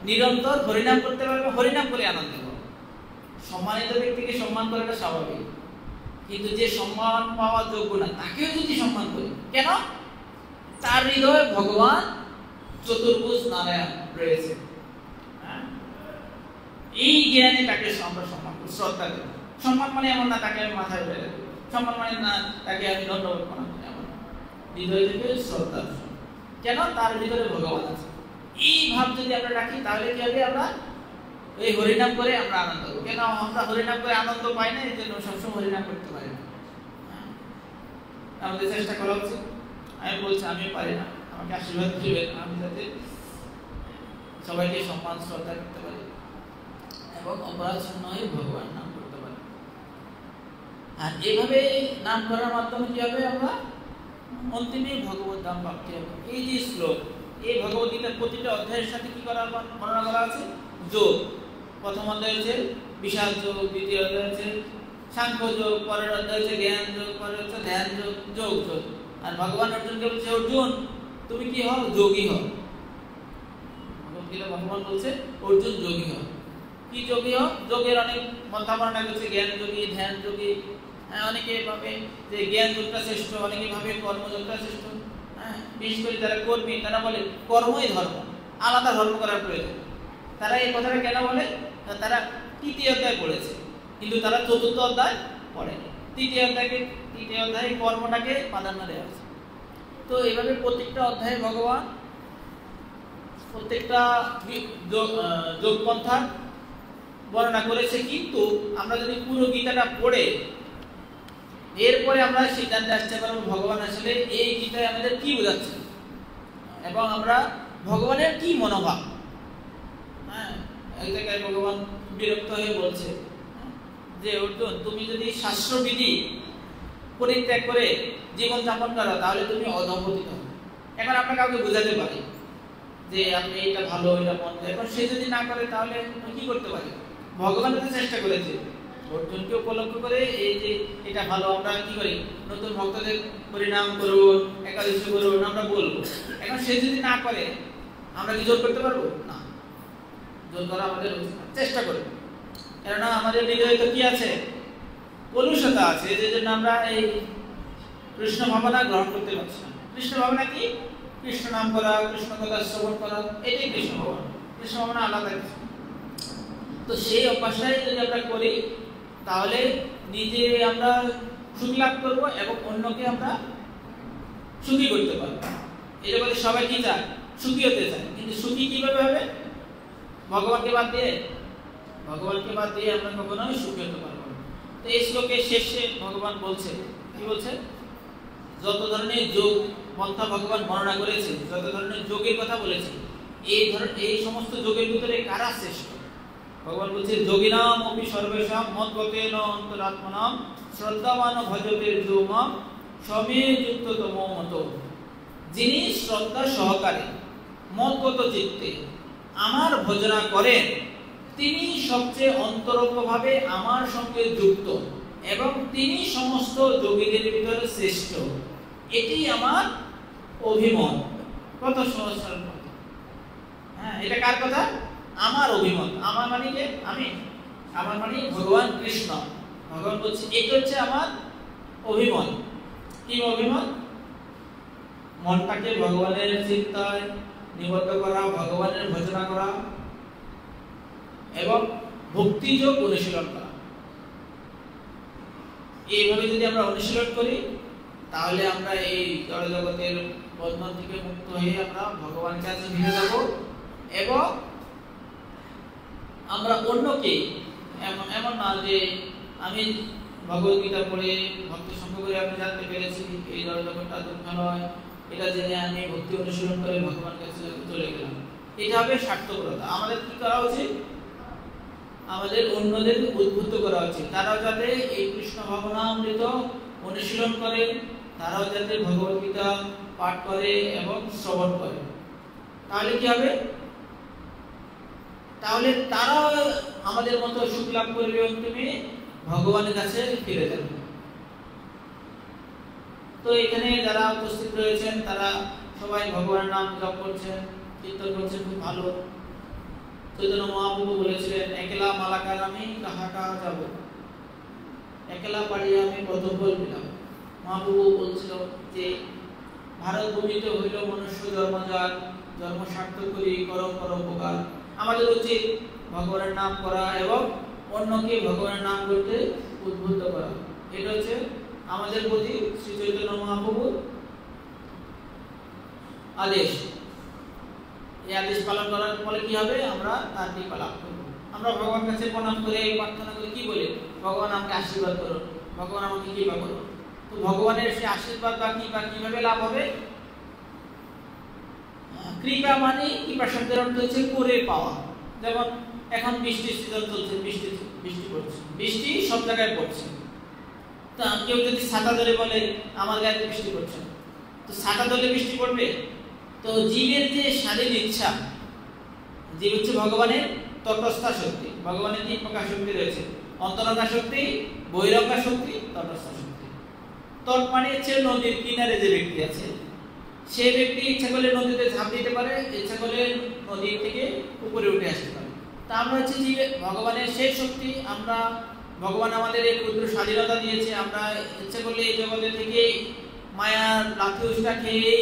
নিরন্তর হরিনাম করতে পারবো, হরিনাম করে আনন্দ পাবো। সম্মানিত ব্যক্তিকে সম্মান করাটা স্বাভাবিক, কিন্তু যে সম্মান পাওয়ার যোগ্য না তাকেও যদি সম্মান করি, কেন? তার হৃদয়ে ভগবান চতুর্ভুজ নারায়ণ রয়েছে। এই জ্ঞানে তাকে আমরা সম্মান করি, শ্রদ্ধা করি। সম্মান মানে এমন না তাকে আমি মাথায় উঠে রাখি, সম্মান মানে না তাকে আমি ধন্যবাদ প্রণাম করি, এমন হৃদয় থেকে শ্রদ্ধা। কেন? তার ভিতরে ভগবান আছে। এই ভাব যদি আমরা রাখি, তাহলে কি হবে? আমরা এই হরিনাম করে আমরা আনন্দ পাবো। কেন? আমরা হরিনাম করে আনন্দ পাই না, এই জন্য সবসময় হরিনাম করতে পারি না। আমাদের চেষ্টা করা উচিত। আমি বলছি আমি পারি না, আমাকে আশীর্বাদ করবেন, আমি যাতে সবাইকে সম্মান শ্রদ্ধা করতে পারি এবং অপরাধ শূন্য হয়ে ভগবান নাম করতে পারি। আর এভাবে নাম করার মাধ্যমে কি হবে, আমরা অন্তিমে ভগবত ধাম প্রাপ্তি হবে। এই যে শ্লোক, এই ভগবত গীতার প্রতিটা অধ্যায়ের সাথে কি করা বর্ণনা করা আছে, যোগ। প্রথম অধ্যায় হচ্ছে বিশাল যোগ, দ্বিতীয় অধ্যায় হচ্ছে সাংখ্য যোগ, পরের অধ্যায় হচ্ছে জ্ঞান যোগ, পরের হচ্ছে ধ্যান যোগ, যোগ যোগ। আর ভগবান অর্জুনকে বলছে, অর্জুন তুমি কি হও, যোগী হও। ভগবান বলছে অর্জুন যোগী হও। কি যোগী হও? যোগের অনেক মধ্যা বর্ণনা করছে, জ্ঞান যোগী, ধ্যান যোগী। অনেকে ভাবে যে জ্ঞান যোগটা শ্রেষ্ঠ, অনেকে ভাবে কর্মযোগটা শ্রেষ্ঠ। বিশেষ করে যারা কর্মী তারা বলে কর্মই ধর্ম, আলাদা ধর্ম করার প্রয়োজন। তারা এই কথাটা কেন বলে? তারা তৃতীয় অধ্যায় পড়েছে, কিন্তু তারা চতুর্থ অধ্যায় পড়েনি। তৃতীয় অধ্যায়ে কর্মটাকে প্রাধান্য দেওয়া হয়েছে। তো এইভাবে প্রত্যেকটা অধ্যায়ে ভগবান প্রত্যেকটা যোগপন্থা বর্ণনা করেছে। কিন্তু আমরা যদি পুরো গীতাটা পড়ে এরপরে আমরা সিদ্ধান্তে আসতে পারবো ভগবান আসলে এই গীতায় আমাদের কি বোঝাচ্ছে এবং আমরা ভগবানের কি মনোভাব। এক জায়গায় ভগবান বিরক্ত হয়ে বলছে যে অর্জুন, তুমি যদি শাস্ত্রবিধি পরিত্যাগ করে জীবন যাপন করো তাহলে তুমি অধঃপতিত হবে। এখন আমরা কাউকে বোঝাতে পারি যে আপনি এটা ভালো, এটা মন্দ, এখন সে যদি না করে তাহলে কি করতে পারি? ভগবান তো চেষ্টা করেছে অর্জুনকে উপলক্ষ করে, এই যে এটা ভালো, আমরা কি করি, নতুন ভক্তদের পরিণাম করুন, একাদশী করুন, আমরা বলবো। এখন সে যদি না করে আমরা কি জোর করতে পারবো না? জোর করা আমাদের চেষ্টা করবো, কেননা আমাদের হৃদয়ে তো কি আছে, কলুষতা আছে, যে জন্য আমরা এই কৃষ্ণ ভাবনা গ্রহণ করতে পারছি না। কৃষ্ণ ভাবনা কি? কৃষ্ণ নাম করা, কৃষ্ণ কথা শ্রবণ করা, এটাই কৃষ্ণ ভাবনা। কৃষ্ণ ভাবনা আলাদা কিছু। তো সেই অভ্যাসটাই যদি আমরা করি তাহলে নিজে আমরা সুখী লাভ করবো এবং অন্যকে আমরা সুখী করতে পারবো। এটা বলে সবাই কি চায়, সুখী হতে চায়, কিন্তু সুখী কিভাবে হবে? ভগবানকে বাদ দিয়ে আমরা কখনোই সুখী হতে পারবো না। তো এই শ্লোকের শেষে ভগবান বলছে, কি বলছে, যত ধরনের যোগ পন্থা ভগবান বর্ণনা করেছে, যত ধরনের যোগের কথা বলেছে, এই সমস্ত যোগের ভিতরে কারা শ্রেষ্ঠ? ভগবান বলছে, যোগিনাম অপি সর্বেষাং মদ্গতেন অন্তরাত্মনাম শ্রদ্ধাবান ভজতে যোমাম সমে যুক্ততম মত। যিনি শ্রদ্ধা সহকারে মদ্গত চিত্তে আমার ভজনা করেন তিনি সবচেয়ে অন্তরঙ্গভাবে আমার সঙ্গে যুক্ত এবং তিনি সমস্ত যোগীদের ভিতরে শ্রেষ্ঠ। এটি আমার অভিমত। কত সহজ সরল কথা। এটা কার কথা? আমার অভিমত। আমার মানে কি? আমার মানে ভগবান কৃষ্ণ। ভগবান বলছে এটা হচ্ছে আমার অভিমত। কি অভিমত? মনটাকে ভগবানের চিন্তায় নিবদ্ধ করা, ভগবানের ভজনা করা এবং ভক্তিযোগ অনুশীলন করা। এইভাবে যদি আমরা অনুশীলন করি তাহলে আমরা এই জড়জগতের বন্ধন থেকে মুক্ত হয়ে আমরা ভগবানের কাছে ফিরে যাব এবং আমরা অন্যকে এমন না যে আমি ভগবত গীতা পড়ে ভক্তি সঙ্গ করে আমি জানতে পেরেছি এই জড়জগৎটা দুঃখ নয়, এটা জেনে আমি ভক্তি অনুশীলন করে ভগবানের কাছে চলে গেলাম। এটা হবে স্বার্থপরতা। আমাদের কি করা উচিত? আমাদের অন্যদের উদ্বুদ্ধ করা উচিত, তারাও যাতে এই কৃষ্ণ ভাবনামৃত অনুশীলন করে, তারাও যাতে ভগবত গীতা পাঠ করে এবং শ্রবণ করে। তাহলে কি হবে? তাহলে তারাও আমাদের মতো সুখ লাভ করবে এবং তুমি ভগবানের কাছে ফিরে যাবে। তো এখানে যারা উপস্থিত রয়েছেন তারা সবাই ভগবানের নাম জপ করছেন, কীর্তন করছেন, খুব ভালো। চৈতন্য মহাপ্রভু বলেছিলেন, একলা মালাকার আমি কাহা কাহা যাব, একলা পাড়িয়া আমি কত বললাম। মহাপ্রভু বলছিল যে ভারত ভূমিতে হইল মনুষ্য জন্মজাত, জন্ম সার্থক করি করো করো উপকার। আমাদের উচিত ভগবানের নাম করা এবং অন্যকে ভগবানের নাম করতে উদ্বুদ্ধ করা। এটা হচ্ছে আমাদের প্রতি শ্রী চৈতন্য মহাপ্রভুর আদেশ। এই আদেশ পালন করার ফলে কি হবে? আমরা তার কৃপা লাভ করব। আমরা ভগবানের কাছে প্রণাম করে প্রার্থনা করে কি বলে, ভগবান আমাকে আশীর্বাদ করুন, ভগবান আমাকে কৃপা করুন। তো ভগবানের সেই আশীর্বাদ বা কৃপা কিভাবে লাভ হবে? কৃপা মানে কৃপা শব্দের অর্থ হচ্ছে করে পাওয়া। যেমন এখন বৃষ্টির সিজন চলছে, বৃষ্টি পড়ছে, বৃষ্টি সব জায়গায় পড়ছে। তা কেউ যদি ছাতা ধরে বলে আমার গায়ে বৃষ্টি পড়ছে, তো ছাতা ধরে বৃষ্টি পড়বে? তো জীবের যে স্বাধীন ইচ্ছা, জীব হচ্ছে ভগবানের তটস্থা শক্তি। ভগবানের 3 প্রকার শক্তি রয়েছে: অন্তরঙ্গা শক্তি, বহিরঙ্গা শক্তি, তটস্থা শক্তি। তট মানে হচ্ছে নদীর কিনারে যে ব্যক্তি আছে, সে ব্যক্তি ইচ্ছা করলে নদীতে ঝাঁপ দিতে পারে, ইচ্ছা করলে নদী থেকে উপরে উঠে আসতে পারে। তা আমরা হচ্ছে জীবে ভগবানের সেই শক্তি। আমরা ভগবান আমাদের এই ক্ষুদ্র স্বাধীনতা দিয়েছে, আমরা ইচ্ছা করলে এই জগতে থেকে মায়ার লাথি উষ্টা খেয়ে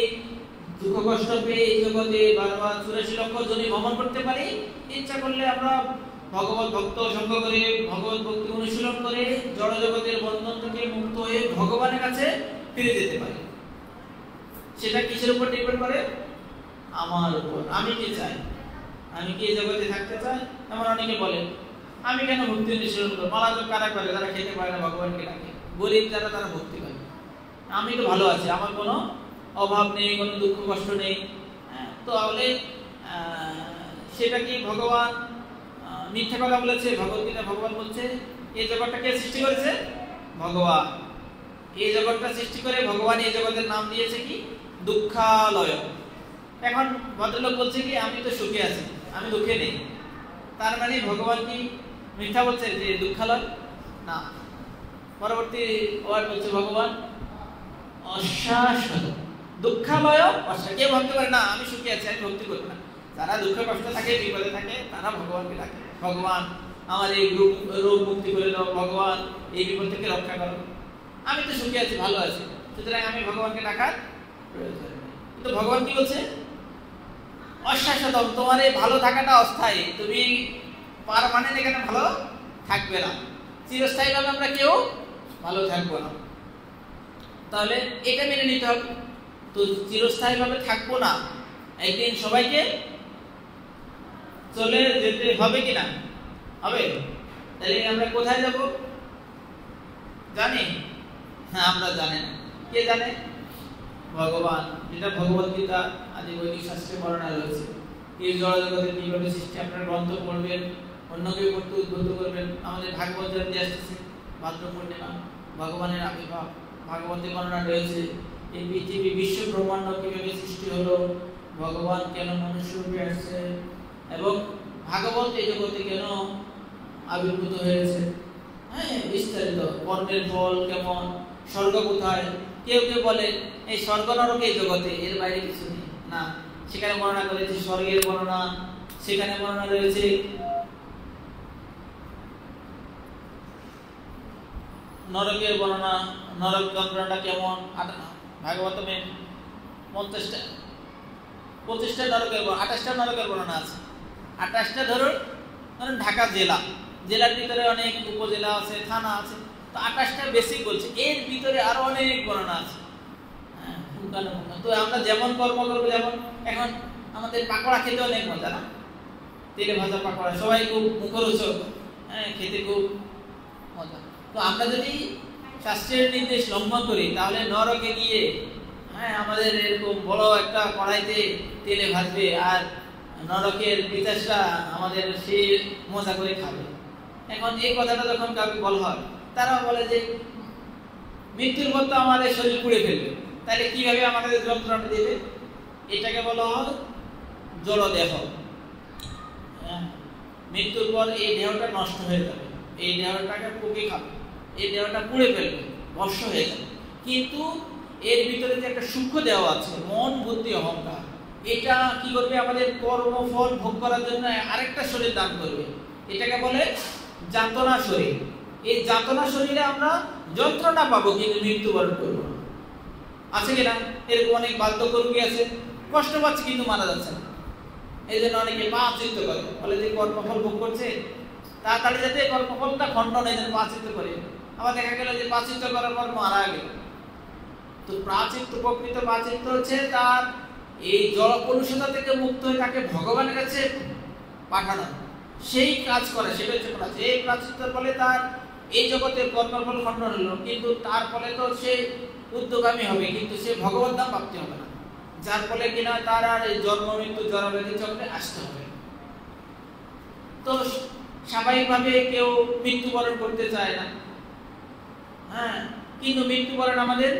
দুঃখ কষ্ট পেয়ে এই জগতে 12-84 লক্ষ জনি ভ্রমণ করতে পারি। ইচ্ছা করলে আমরা ভগবত ভক্ত সঙ্গ করে ভগবত ভক্তি অনুশীলন করে জড় জগতের বন্ধন থেকে মুক্ত হয়ে ভগবানের কাছে ফিরে যেতে পারি। সেটা কিসের উপর নির্ভর করে? আমার উপর। আমি কি চাই? আমি কি এই জগতে থাকতে চাই? এমন অনেকে বলে আমি কেন ভক্তি অনুশীলন করব? মালাজপ কারা করে? যারা খেতে পারে না, ভগবানকে ডাকে। গরিব যারা, তারা ভক্তি করে। আমি তো ভালো আছি, আমার কোনো অভাব নেই, কোনো দুঃখ কষ্ট নেই। তাহলে সেটা কি ভগবান মিথ্যা কথা বলেছে? ভগবদ্গীতা ভগবান বলছে এই জগৎটা কে সৃষ্টি করেছে? ভগবান। এই জগৎটা সৃষ্টি করে ভগবান এই জগতের নাম দিয়েছে কি? দুঃখালয়। এখন ভদ্রলোক বলছে কি আমি তো সুখে আছি, আমি দুঃখে নেই। তার মানে ভগবান কি মিথ্যা বলছে যে দুঃখালয়? না। পরবর্তী ওয়ার্ড বলছে ভগবান অশাশ্বত। দুঃখালয় অশাশ্বত। কেউ ভাবতে পারে না আমি সুখে আছি, আমি ভক্তি করব না। যারা দুঃখ কষ্ট থাকে, বিপদে থাকে, তারা ভগবানকে ডাকে, ভগবান আমার এই রোগ মুক্তি করে দাও, ভগবান এই বিপদ থেকে রক্ষা করো। আমি তো সুখে আছি, ভালো আছি, সুতরাং আমি ভগবানকে ডাকার প্রয়োজন নেই। কিন্তু ভগবান কি বলছে? অশাশ্বত। তোমার এই ভালো থাকাটা অস্থায়ী, তুমি পার্মানেন্ট এখানে ভালো থাকবে না, চিরস্থায়ীভাবে আমরা কেউ ভালো থাকবো না। তাহলে এটা মেনে নিতে হবে। তো চিরস্থায়ীভাবে থাকবো না, একদিন সবাইকে চলে যেতে হবে কিনা? হবে। তাহলে আমরা কোথায় যাব? জানি? হ্যাঁ, আমরা জানি না। কে জানে? ভগবান। যেটা ভগবদ্গীতা আদি বৈদিক শাস্ত্রে বর্ণনা রয়েছে। এই জড়জগতের কিভাবে সৃষ্টি, আপনারা গ্রন্থ পড়বেন, অন্যকে পড়তে উদ্বুদ্ধ করবেন। আমাদের ভাগবত জয়ন্তী আসতেছে, ভাদ্র পূর্ণিমা, ভগবানের আবির্ভাব, ভাগবতে বর্ণনা রয়েছে এই পৃথিবী বিশ্ব ব্রহ্মাণ্ড কিভাবে সৃষ্টি হলো, ভগবান কেন মনুষ্য রূপে আসছে, এবং ভাগবত এই জগতে কেন আবির্ভূত হয়েছে। হ্যাঁ, বিস্তারিত। কর্মের ফল কেমন, স্বর্গ কোথায়। কেউ কেউ বলে এই স্বর্গ নরক এই জগতে, এর বাইরে কিছু নেই। না, সেখানে বর্ণনা করেছে স্বর্গের বর্ণনা, সেখানে বর্ণনা রয়েছে নরকের বর্ণনা, নরক যন্ত্রণাটা কেমন। ভাগবতমে 25টা নরকের 28টা নরকের বর্ণনা আছে। 28টা ধরুন ঢাকা জেলা, জেলার ভিতরে অনেক উপজেলা আছে, থানা আছে, তো 28টা বেসিক বলছে, এর ভিতরে আরো অনেক বর্ণনা আছে। তো আমরা যেমন কর্ম করবো, যেমন এখন আমাদের পাকোড়া খেতে অনেক মজা না, তেলে ভাজা পাকোড়া, সবাই খুব মুখরোচক, হ্যাঁ, খেতে খুব মজা। তো আমরা যদি শাস্ত্রের নির্দেশ লঙ্ঘন করি, তাহলে নরকে গিয়ে হ্যাঁ আমাদের এরকম বড় একটা কড়াইতে তেলে ভাজবে, আর নরকের পিতাসরা আমাদের সে মজা করে খাবে। এখন এই কথাটা যখন কাউকে বলা হয়, তারা বলে যে মৃত্যুর পর তো আমাদের শরীর পুড়ে ফেলবে, তাহলে কিভাবে আমাদের যন্ত্রণা দেবে? এটাকে বলা হয় জড়দেহ। মৃত্যুর পর এই দেহটা নষ্ট হয়ে যাবে, এই দেহটাকে পোকে খাবে, এই দেহটা পুড়ে ফেলবে, ভস্ম হয়ে যাবে। কিন্তু এর ভিতরে যে একটা সূক্ষ্ম দেহ আছে, মন, বুদ্ধি, অহংকার, এটা কি করবে? আমাদের কর্মফল ভোগ করার জন্য আরেকটা শরীর দান করবে। এটাকে বলে যাতনা শরীর। এই যাতনা শরীরে আমরা যন্ত্রণা পাবো, কিন্তু মৃত্যুবরণ করবো না। আছে কিনা? এরকম অনেক বার্ধক্য রোগী আছে, কষ্ট পাচ্ছে কিন্তু মারা যাচ্ছে না। এই জন্য অনেকে প্রায়শ্চিত্ত করে, বলে যে কর্মফল ভোগ করছে, তাড়াতাড়ি যাতে কর্মফলটা খণ্ডন হয়, যেন প্রায়শ্চিত্ত করে। আবার দেখা গেল যে প্রায়শ্চিত্ত করার পর মারা গেল। তো প্রায়শ্চিত্ত, প্রকৃত প্রায়শ্চিত্ত হচ্ছে তার এই জড় কলুষতা থেকে মুক্ত হয়ে তাকে ভগবানের কাছে পাঠানো, সেই কাজ করে, সেটা হচ্ছে প্রায়শ্চিত্ত। এই প্রায়শ্চিত্তের ফলে তার এই জগতের কর্মফল খণ্ডন হলো, কিন্তু তার ফলে তো সে উদ্যোগামী হবে, কিন্তু সে ভগবত ধাম প্রাপ্তি হবে না। যার ফলে কিনা তার আর এই জন্ম মৃত্যু জরাব্যাধি চক্রে আসতে হবে। তো স্বাভাবিকভাবে কেউ মৃত্যুবরণ করতে চায় না, হ্যাঁ, কিন্তু মৃত্যুবরণ আমাদের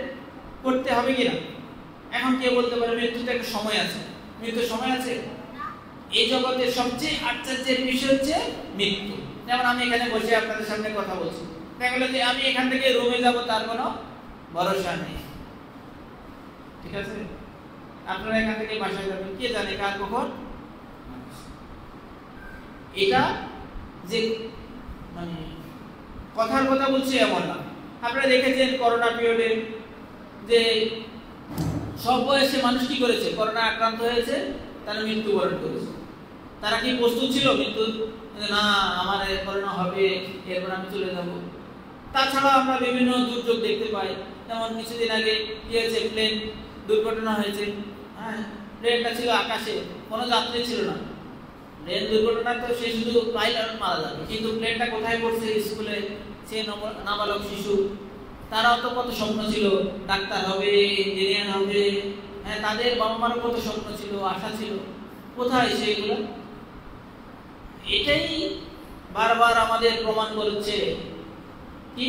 করতে হবে কিনা? এখন কে বলতে পারে মৃত্যুতে একটা সময় আছে? মৃত্যুর সময় আছে? এই জগতের সবচেয়ে আশ্চর্যের বিষয় হচ্ছে মৃত্যু। যেমন আমি এখানে বসে আপনাদের সামনে কথা বলছি, দেখা গেল যে আমি এখান থেকে রুমে যাব, তার কোনো ভরসা নেই, ঠিক আছে? আপনারা এখান থেকে বাসায় যাবেন, কে জানে কার কখন। এটা যে মানে কথার কথা বলছি এমন না। আপনারা দেখেছেন করোনা পিরিয়ডে যে সব বয়সে মানুষ কি করেছে? করোনা আক্রান্ত হয়েছে, তারা মৃত্যুবরণ করেছে। তারা কি প্রস্তুত ছিল মৃত্যু? না, আমার করোনা হবে, এরপর আমি চলে যাব। তাছাড়া আমরা বিভিন্ন দুর্যোগ দেখতে পাই। যেমন কিছুদিন আগে কি হয়েছে, প্লেন দুর্ঘটনা হয়েছে। হ্যাঁ, প্লেনটা ছিল আকাশে, কোনো যাত্রী ছিল না। প্লেন দুর্ঘটনা তো সে শুধু পাইলট মারা যাবে, কিন্তু প্লেনটা কোথায় পড়ছে? স্কুলে। সে নাবালক শিশু, তারাও তো কত স্বপ্ন ছিল, ডাক্তার হবে, ইঞ্জিনিয়ার হবে, হ্যাঁ, তাদের বাবা মারও কত স্বপ্ন ছিল, আশা ছিল। কোথায় সেগুলো? এটাই বারবার আমাদের প্রমাণ করছে কি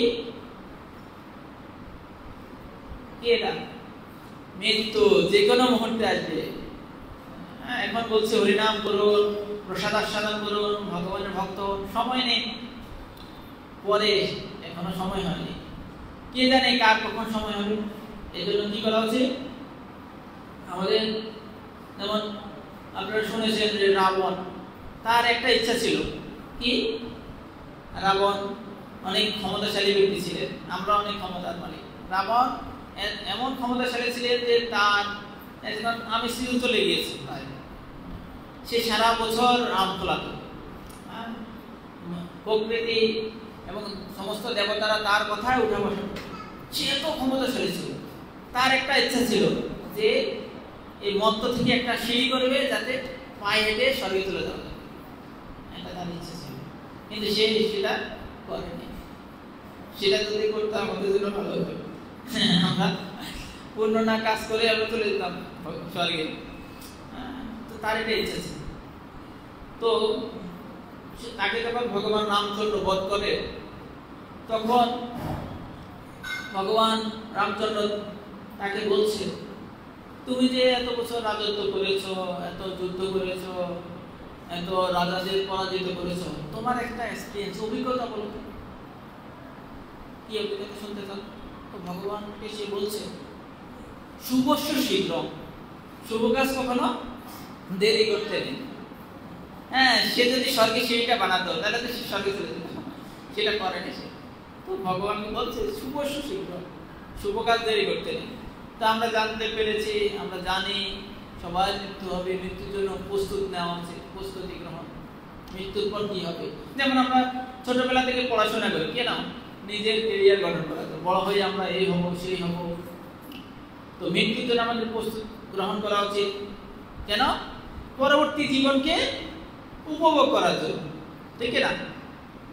এটা মৃত্যু যে কোনো মুহূর্তে আসবে। এখন বলছে হরিনাম করুন, প্রসাদ আস্বাদন করুন, ভগবানের ভক্ত, সময় নেই। পরে এখনো সময় হয়নি, কে জানে কার কখন সময় হবে। এই জন্য কি করা উচিত আমাদের? যেমন আপনারা শুনেছেন যে রাবণ, তার একটা ইচ্ছা ছিল কি? রাবণ অনেক ক্ষমতাশালী ব্যক্তি ছিলেন, আমরা অনেক ক্ষমতার মালিক। রাবণ এমন ক্ষমতাশালী ছিলেন যে তার আমি সিউ চলে গিয়েছি, সে সারা বছর আম ফলাত। প্রকৃতি এবং সমস্ত দেবতারা তার কথায় উঠা বসা। সে এত ক্ষমতাশালী ছিল, তার একটা ইচ্ছা ছিল যে এই মত্ত থেকে একটা সিঁড়ি করবে, যাতে পায়ে হেঁটে স্বর্গে চলে যাওয়া যায়। এটা তার ইচ্ছা ছিল, কিন্তু সে সেটা করেনি। সেটা যদি করতে আমাদের জন্য ভালো হতো, আমরা পূর্ণ না কাজ করে আমরা চলে যেতাম স্বর্গে। তো তার এটা ইচ্ছা ছিল। তো তাকে যখন ভগবান রামচন্দ্র বধ করে, তখন ভগবান রামচন্দ্র তাকে বলছে, তুমি যে এত বছর রাজত্ব করেছ, এত যুদ্ধ করেছ, এত রাজাদের পরাজিত করেছ, তোমার একটা এক্সপিরিয়েন্স, অভিজ্ঞতা বলো। কি অভিজ্ঞতা শুনতে চান? তো ভগবানকে সে বলছে, শুভস্য শীঘ্র, শুভ কাজ কখনো দেরি করতে নেই। হ্যাঁ, সে যদি স্বর্গে সিঁড়িটা বানাতো তাহলে তো সে স্বর্গে চলে যেত, সেটা করেনি সে। তো ভগবান বলছে শুভস্য শীঘ্র, শুভ কাজ দেরি করতে নেই। তা আমরা জানতে পেরেছি, আমরা জানি সবাই মৃত্যু হবে, মৃত্যুর জন্য প্রস্তুত নেওয়া উচিত, প্রস্তুতি গ্রহণ। মৃত্যুর পর কি হবে? যেমন আমরা ছোটবেলা থেকে পড়াশোনা করি কেন? নিজের ক্যারিয়ার গঠন করার জন্য, বড় হয়ে আমরা এই হব সেই হব। তো মৃত্যুর জন্য আমাদের প্রস্তুত গ্রহণ করা উচিত কেন? পরবর্তী জীবনকে উপভোগ করার জন্য, ঠিক না?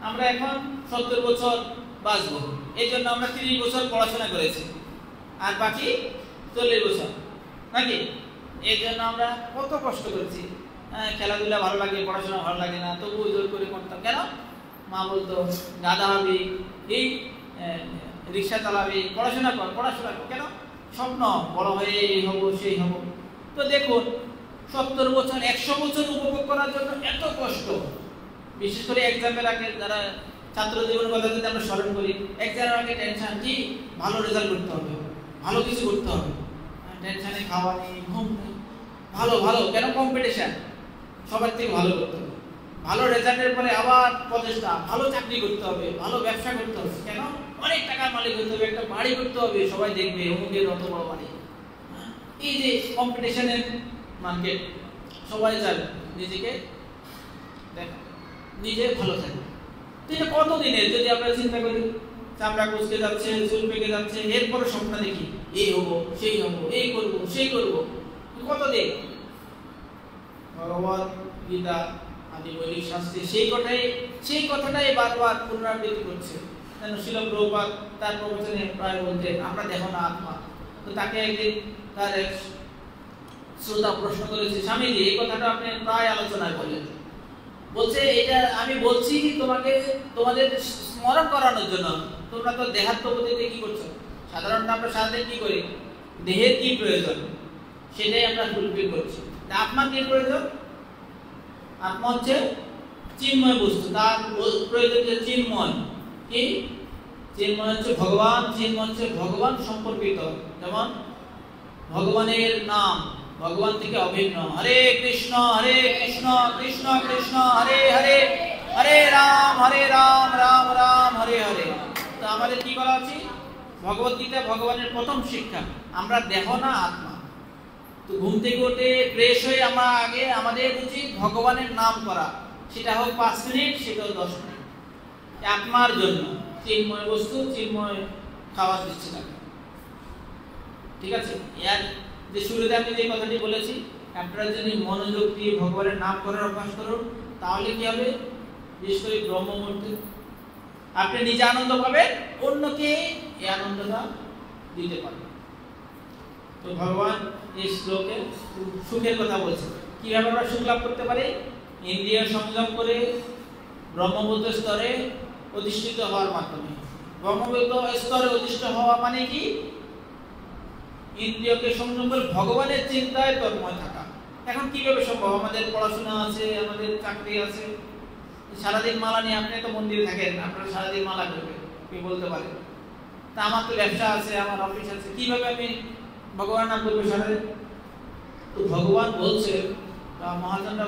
আমরা এখন 70 বছর বাঁচবো, এই জন্য আমরা 30 বছর পড়াশোনা করেছি, আর বাকি 40 বছর নাকি? এই জন্য আমরা কত কষ্ট করেছি। খেলাধুলা ভালো লাগে, পড়াশোনা ভালো লাগে না, তবুও জোর করে করতাম। কেন? মা বলতো গাধা হবি, এই রিক্সা চালাবি, পড়াশোনা কর, পড়াশোনা কর। কেন? স্বপ্ন, বড় হয়ে এই হবো সেই হবো। তো দেখুন 70 বছর 100 বছর উপভোগ করার জন্য এত কষ্ট। বিশেষ করে এক্সামের আগে যারা ছাত্র জীবনের কথা যদি আমরা স্মরণ করি, এক্সামের আগে টেনশন, কি ভালো রেজাল্ট করতে হবে, ভালো কিছু করতে হবে, টেনশনে খাওয়া নেই, ঘুম নেই, ভালো ভালো। কেন? কম্পিটিশন, সবার থেকে ভালো করতে হবে। ভালো রেজাল্টের পরে আবার প্রচেষ্টা, ভালো চাকরি করতে হবে, ভালো ব্যবসা করতে হবে। কেন? অনেক টাকার মালিক হতে হবে, একটা বাড়ি করতে হবে, সবাই দেখবে অমুকের অত বড় বাড়ি। এই যে কম্পিটিশনের মার্কেট, সবাই চায় নিজেকে দেখা, নিজে ভালো থাকে। তো এটা কতদিনের? যদি আমরা চিন্তা করি, চামড়া কুচকে যাচ্ছে, চুল পেকে যাচ্ছে, এরপরে স্বপ্ন দেখি এই হবো সেই হবো, এই করবো সেই করবো, কতদিন? ভগবত গীতা আদি বৈদিক শাস্ত্রে সেই কথাটাই বারবার পুনরাবৃত্তি করছে। যেন শিল প্রভুপাদ তার প্রবচনে প্রায় বলতেন, আমরা দেখো না আত্মা। তো তাকে একদিন তার এক শ্রোতা প্রশ্ন করেছে, স্বামীজি এই কথাটা আপনি প্রায় আলোচনায় বললেন, বলছে এটা আমি বলছি তোমাকে তোমাদের স্মরণ করানোর জন্য। তোমরা তো দেহাত্মবোধে কি করছো? সাধারণত আমরা সারাদিন কি করি, দেহের কি প্রয়োজন সেটাই আমরা ফুলফিল করছি। আত্মার কি প্রয়োজন? আত্মা হচ্ছে চিন্ময় বস্তু, তার প্রয়োজন যে চিন্ময়। কি চিন্ময়? হচ্ছে ভগবান। চিন্ময় হচ্ছে ভগবান সম্পর্কিত, যেমন ভগবানের নাম ভগবান থেকে অভিন্ন। হরে কৃষ্ণ কৃষ্ণ কৃষ্ণ হরে হরে, হরে রাম রাম রাম হরে হরে। তো আমাদের কি করা উচিত? ভগবত গীতা ভগবানের প্রথম শিক্ষা। আমরা দেহ না আত্মা। তো ঘুম থেকে উঠে ফ্রেশ হয়ে আমরা আগে আমাদের উচিত ভগবানের নাম করা, সেটা হোক 5 মিনিট, সেটা হোক 10 মিনিট, আত্মার জন্য। চিন্ময় বস্তু চিন্ময় খাবার দিচ্ছে না, ঠিক আছে? এর যে শুরুতে আমি যে কথাটি বলেছি, আপনারা যদি মনোযোগ দিয়ে ভগবানের নাম করার অভ্যাস করুন, তাহলে কি হবে? বিশেষ করে ব্রহ্ম মুহূর্তে আপনি নিজে আনন্দ পাবেন, অন্যকে এই আনন্দটা দিতে পারবেন। তো ভগবান এই শ্লোকে সুখের কথা বলছে। কিভাবে আমরা সুখ লাভ করতে পারি? ইন্দ্রিয় সংযম করে ব্রহ্মবোধ স্তরে অধিষ্ঠিত হওয়ার মাধ্যমে। ব্রহ্মবোধ স্তরে অধিষ্ঠিত হওয়া মানে কি? ইন্দ্রিয়কে সংযম করে ভগবানের চিন্তায় তন্ময় থাকা। এখন কিভাবে সম্ভব? আমাদের পড়াশোনা আছে, আমাদের চাকরি আছে, সারাদিন মালা নিয়ে আপনি তো মন্দিরে থাকেন, আপনারা সারাদিন মালা করবেন, কি বলতে পারেন? তা আমার তো ব্যবসা আছে, আমার অফিস আছে, কিভাবে আমি ভগবানের নাম করবো সারাদিন? তো ভগবান বলছে, মহাজনরা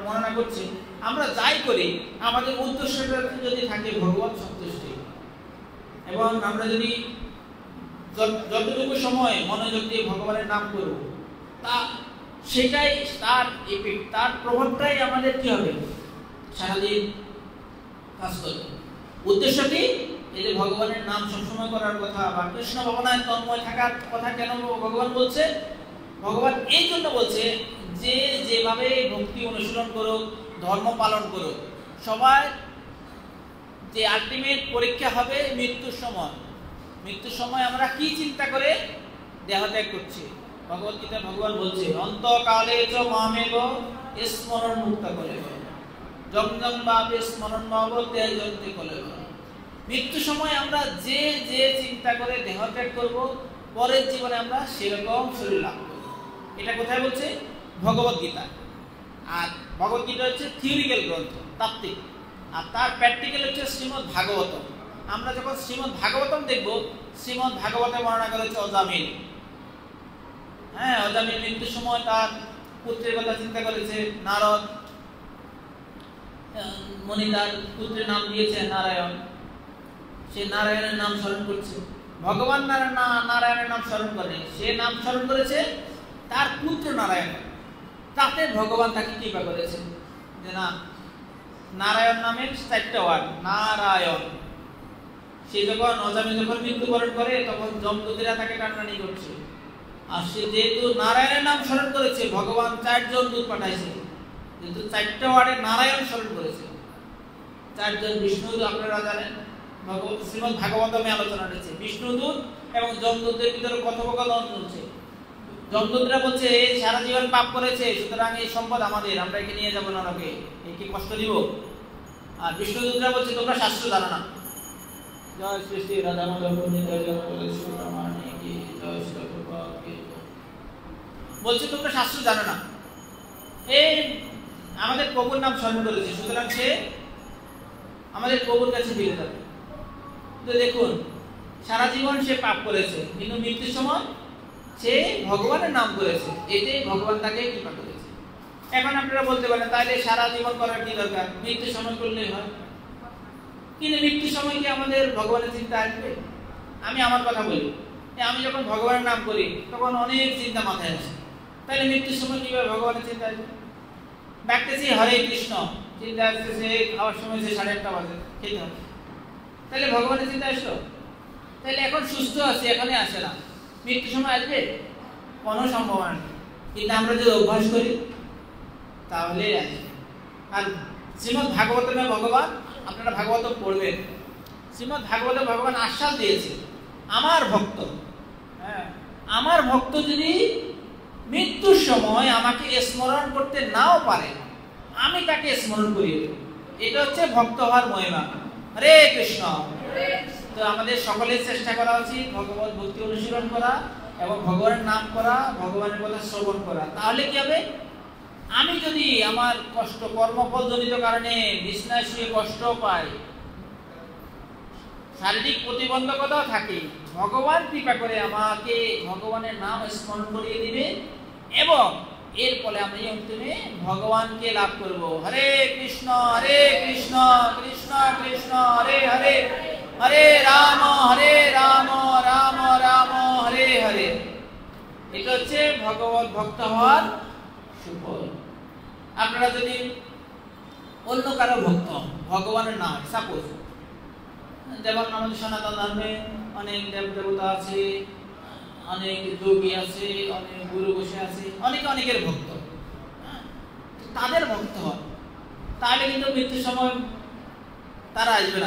বর্ণনা করছে, আমরা যাই করি আমাদের উদ্দেশ্যটা যদি থাকে ভগবান সন্তুষ্টি, এবং আমরা যদি যতটুকু সময় মনোযোগ দিয়ে ভগবানের নাম করব, তা সেটাই তার ইফেক্ট, তার প্রভাবটাই আমাদের কি হবে? সারাদিন কাজ করবে। উদ্দেশ্যটি এই যে ভগবানের নাম সবসময় করার কথা বা কৃষ্ণ ভাবনায় তন্ময় থাকার কথা কেন ভগবান বলছে? ভগবান এই জন্য বলছে যে যেভাবে ভক্তি অনুশীলন করুক, ধর্ম পালন করুক, সবাই যে আলটিমেট পরীক্ষা হবে মৃত্যুর সময়। মৃত্যুর সময় আমরা কি চিন্তা করে দেহ ত্যাগ করছি? ভগবত গীতা ভগবান বলছে, অন্তকালে চ মামেব স্মরণ মুক্ত করে জম জম ভাবে স্মরণ ভাব তেজন্তে কলে। মৃত্যুর সময় আমরা যে যে চিন্তা করে দেহ ত্যাগ করব, পরের জীবনে আমরা সেরকম শরীর লাভ করব। এটা কোথায় বলছে? ভগবত গীতা। আর ভগবত গীতা হচ্ছে থিওরিক্যাল গ্রন্থ, তাত্ত্বিক, আর তার প্র্যাকটিক্যাল হচ্ছে শ্রীমদ ভাগবতম। আমরা যখন শ্রীমদ ভাগবতম দেখব, শ্রীমদ ভাগবতে বর্ণনা করা হচ্ছে অজামিল। হ্যাঁ, অজামিল মৃত্যুর সময় তার পুত্রের কথা চিন্তা করেছে। নারদ মুনি তার পুত্রের নাম দিয়েছে নারায়ণ, সে নারায়ণের নাম স্মরণ করছে। ভগবান নারায়ণের নাম স্মরণ করে, সে নাম স্মরণ করেছে তার পুত্র নারায়ণ। তাতে ভগবান তাকে কৃপা করেছে যে না, নারায়ণ নামের 4টা ওয়ার্ড, নারায়ণ। সে যখন অজামিল যখন মৃত্যুবরণ করে, তখন যমদূতেরা তাকে টানাটানি করছে। আর সে যেহেতু নারায়ণের নাম স্মরণ করেছে, ভগবান 4 জন দূত পাঠাইছে, যেহেতু 4টা ওয়ার্ডে নারায়ণ স্মরণ করেছে। 4 জন বিষ্ণুদূত আপনারা জানেন, শ্রীমদ ভাগবতমে আলোচনা রয়েছে। বিষ্ণুদূত এবং যমদূতদের ভিতরে কথোপকথন চলছে। যমদূতরা বলছে, সারা জীবন পাপ করেছে, সুতরাং এই সম্পদ আমাদের, আমরা একে নিয়ে যাবো নরকে, একে কষ্ট দিব। আর বিষ্ণুদূতরা বলছে, তোমরা শাস্ত্র জানো না। জয় শ্রী শ্রী রাধা মাধব বলছে, তোমরা শাস্ত্র জানো না, এই আমাদের প্রভুর নাম স্মরণ করেছে, সুতরাং সে আমাদের প্রভুর কাছে ফিরে যাবে। তো দেখুন, সারা জীবন সে পাপ করেছে, কিন্তু মৃত্যুর সময় সে ভগবানের নাম করেছে, এটাই ভগবান তাকে কৃপা করেছে। এখন আপনারা বলতে পারেন, তাহলে সারা জীবন করার কি দরকার? মৃত্যুর সময় করলেই হয়। কিন্তু মৃত্যুর সময় কি আমাদের ভগবানের চিন্তা আসবে? আমি আমার কথা বলি, আমি যখন ভগবানের নাম করি তখন অনেক চিন্তা মাথায় আসে, তাহলে মৃত্যুর সময় কিভাবে ভগবানের চিন্তা আসবে? ডাকতেছি হরে কৃষ্ণ, চিন্তা আসতেছে খাওয়ার সময় যে 8:30 বাজে, খেতে হবে, তাহলে ভগবানের চিন্তা আসলো? তাহলে এখন সুস্থ আছে, এখানে আসে না, মৃত্যুর সময় আসবে? কোনো সম্ভাবনা নেই। কিন্তু আমরা যদি অভ্যাস করি তাহলে আসবে। আর শ্রীমদ ভাগবতমে ভগবান, আপনারা ভাগবত পড়বেন, শ্রীমদ ভাগবতে ভগবান আশ্বাস দিয়েছে, আমার ভক্ত, হ্যাঁ আমার ভক্ত যদি মৃত্যুর সময় আমাকে স্মরণ করতে নাও পারে, আমি তাকে স্মরণ করিয়ে দেব। এটা হচ্ছে ভক্ত হওয়ার মহিমা। হরে কৃষ্ণ। তো আমাদের সকলের চেষ্টা করা উচিত ভগবত ভক্তি অনুশীলন করা এবং ভগবানের নাম করা, ভগবানের কথা শ্রবণ করা। তাহলে কি হবে, আমি যদি আমার কষ্ট কর্মফলজনিত কারণে বিছানায় শুয়ে কষ্ট পাই, শারীরিক প্রতিবন্ধকতাও থাকে, ভগবান কৃপা করে আমাকে ভগবানের নাম স্মরণ করিয়ে দিবে এবং এর ফলে আমি অন্তিমে ভগবানকে লাভ করব। হরে কৃষ্ণ কৃষ্ণ কৃষ্ণ হরে হরে, হরে রাম রাম রাম হরে হরে। এটা হচ্ছে ভগবত ভক্ত হওয়ার সুফল। আপনারা যদি অন্য কারো ভক্ত ভগবানের নাম, সাপোজ যেমন আমাদের সনাতন ধর্মে অনেক দেবতা আছে, অনেক যোগী আছে, অনেক গুরু বসে আছে, অনেকের ভক্ত, তাদের ভক্ত হয়, তাহলে কিন্তু মৃত্যুর সময় তারা আসবে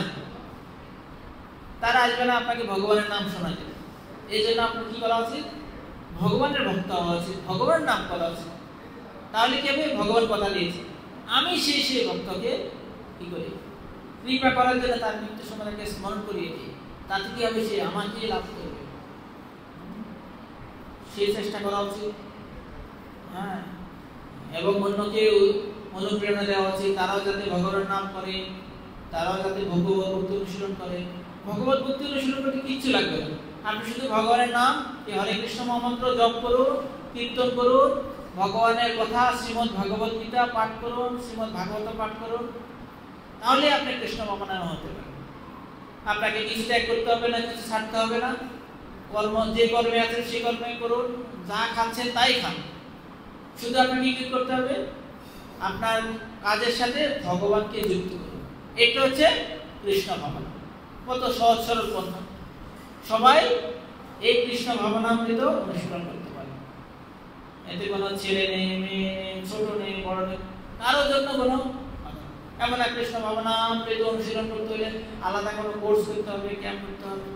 না, আপনাকে ভগবানের নাম শোনা যাবে। এই জন্য আপনার কি করা উচিত, ভগবানের ভক্ত হওয়া উচিত, ভগবানের নাম করা উচিত। তাহলে কি হবে, ভগবান কথা দিয়েছে, আমি সেই ভক্তকে কি করি, কৃপা করার জন্য তার মৃত্যুর সময় তাকে স্মরণ করিয়ে দিই, তাতে কি হবে, সে আমাকে লাভ করবে। সেই চেষ্টা করা উচিত। হ্যাঁ, এবং অন্যকে অনুপ্রেরণা দেওয়া উচিত, তারাও যাতে ভগবানের নাম করে, তারাও যাতে ভগবত ভক্তি অনুশীলন করে। ভগবত ভক্তি অনুশীলন করতে কিচ্ছু লাগবে না, আপনি শুধু ভগবানের নাম, এই হরে কৃষ্ণ মহামন্ত্র জপ করুন, কীর্তন করুন, ভগবানের কথা শ্রীমদ্ ভাগবত গীতা পাঠ করুন, শ্রীমদ্ ভাগবত পাঠ করুন, তাহলে আপনি কৃষ্ণ ভাবনায় হতে পারেন। আপনাকে কিছু ত্যাগ করতে হবে না, কিছু ছাড়তে হবে না, যে কর্মে আছেন সেই কর্মে করুন, যা খাচ্ছেন তাই খান, শুধু আপনাকে কি করতে হবে, আপনার কাজের সাথে ভগবানকে যুক্ত করুন। এটা হচ্ছে কৃষ্ণ ভাবনা। কত সহজ সরল পন্থা, সবাই এই কৃষ্ণ ভাবনামৃত অনুশীলন করতে পারে। এতে কোনো ছেলে নেই, মেয়ে নেই, ছোট নেই, বড় নেই, কারোর জন্য কোনো এমন এক কৃষ্ণ ভাবনামৃত অনুশীলন করতে হলে আলাদা কোনো কোর্স করতে হবে, ক্যাম্প করতে হবে,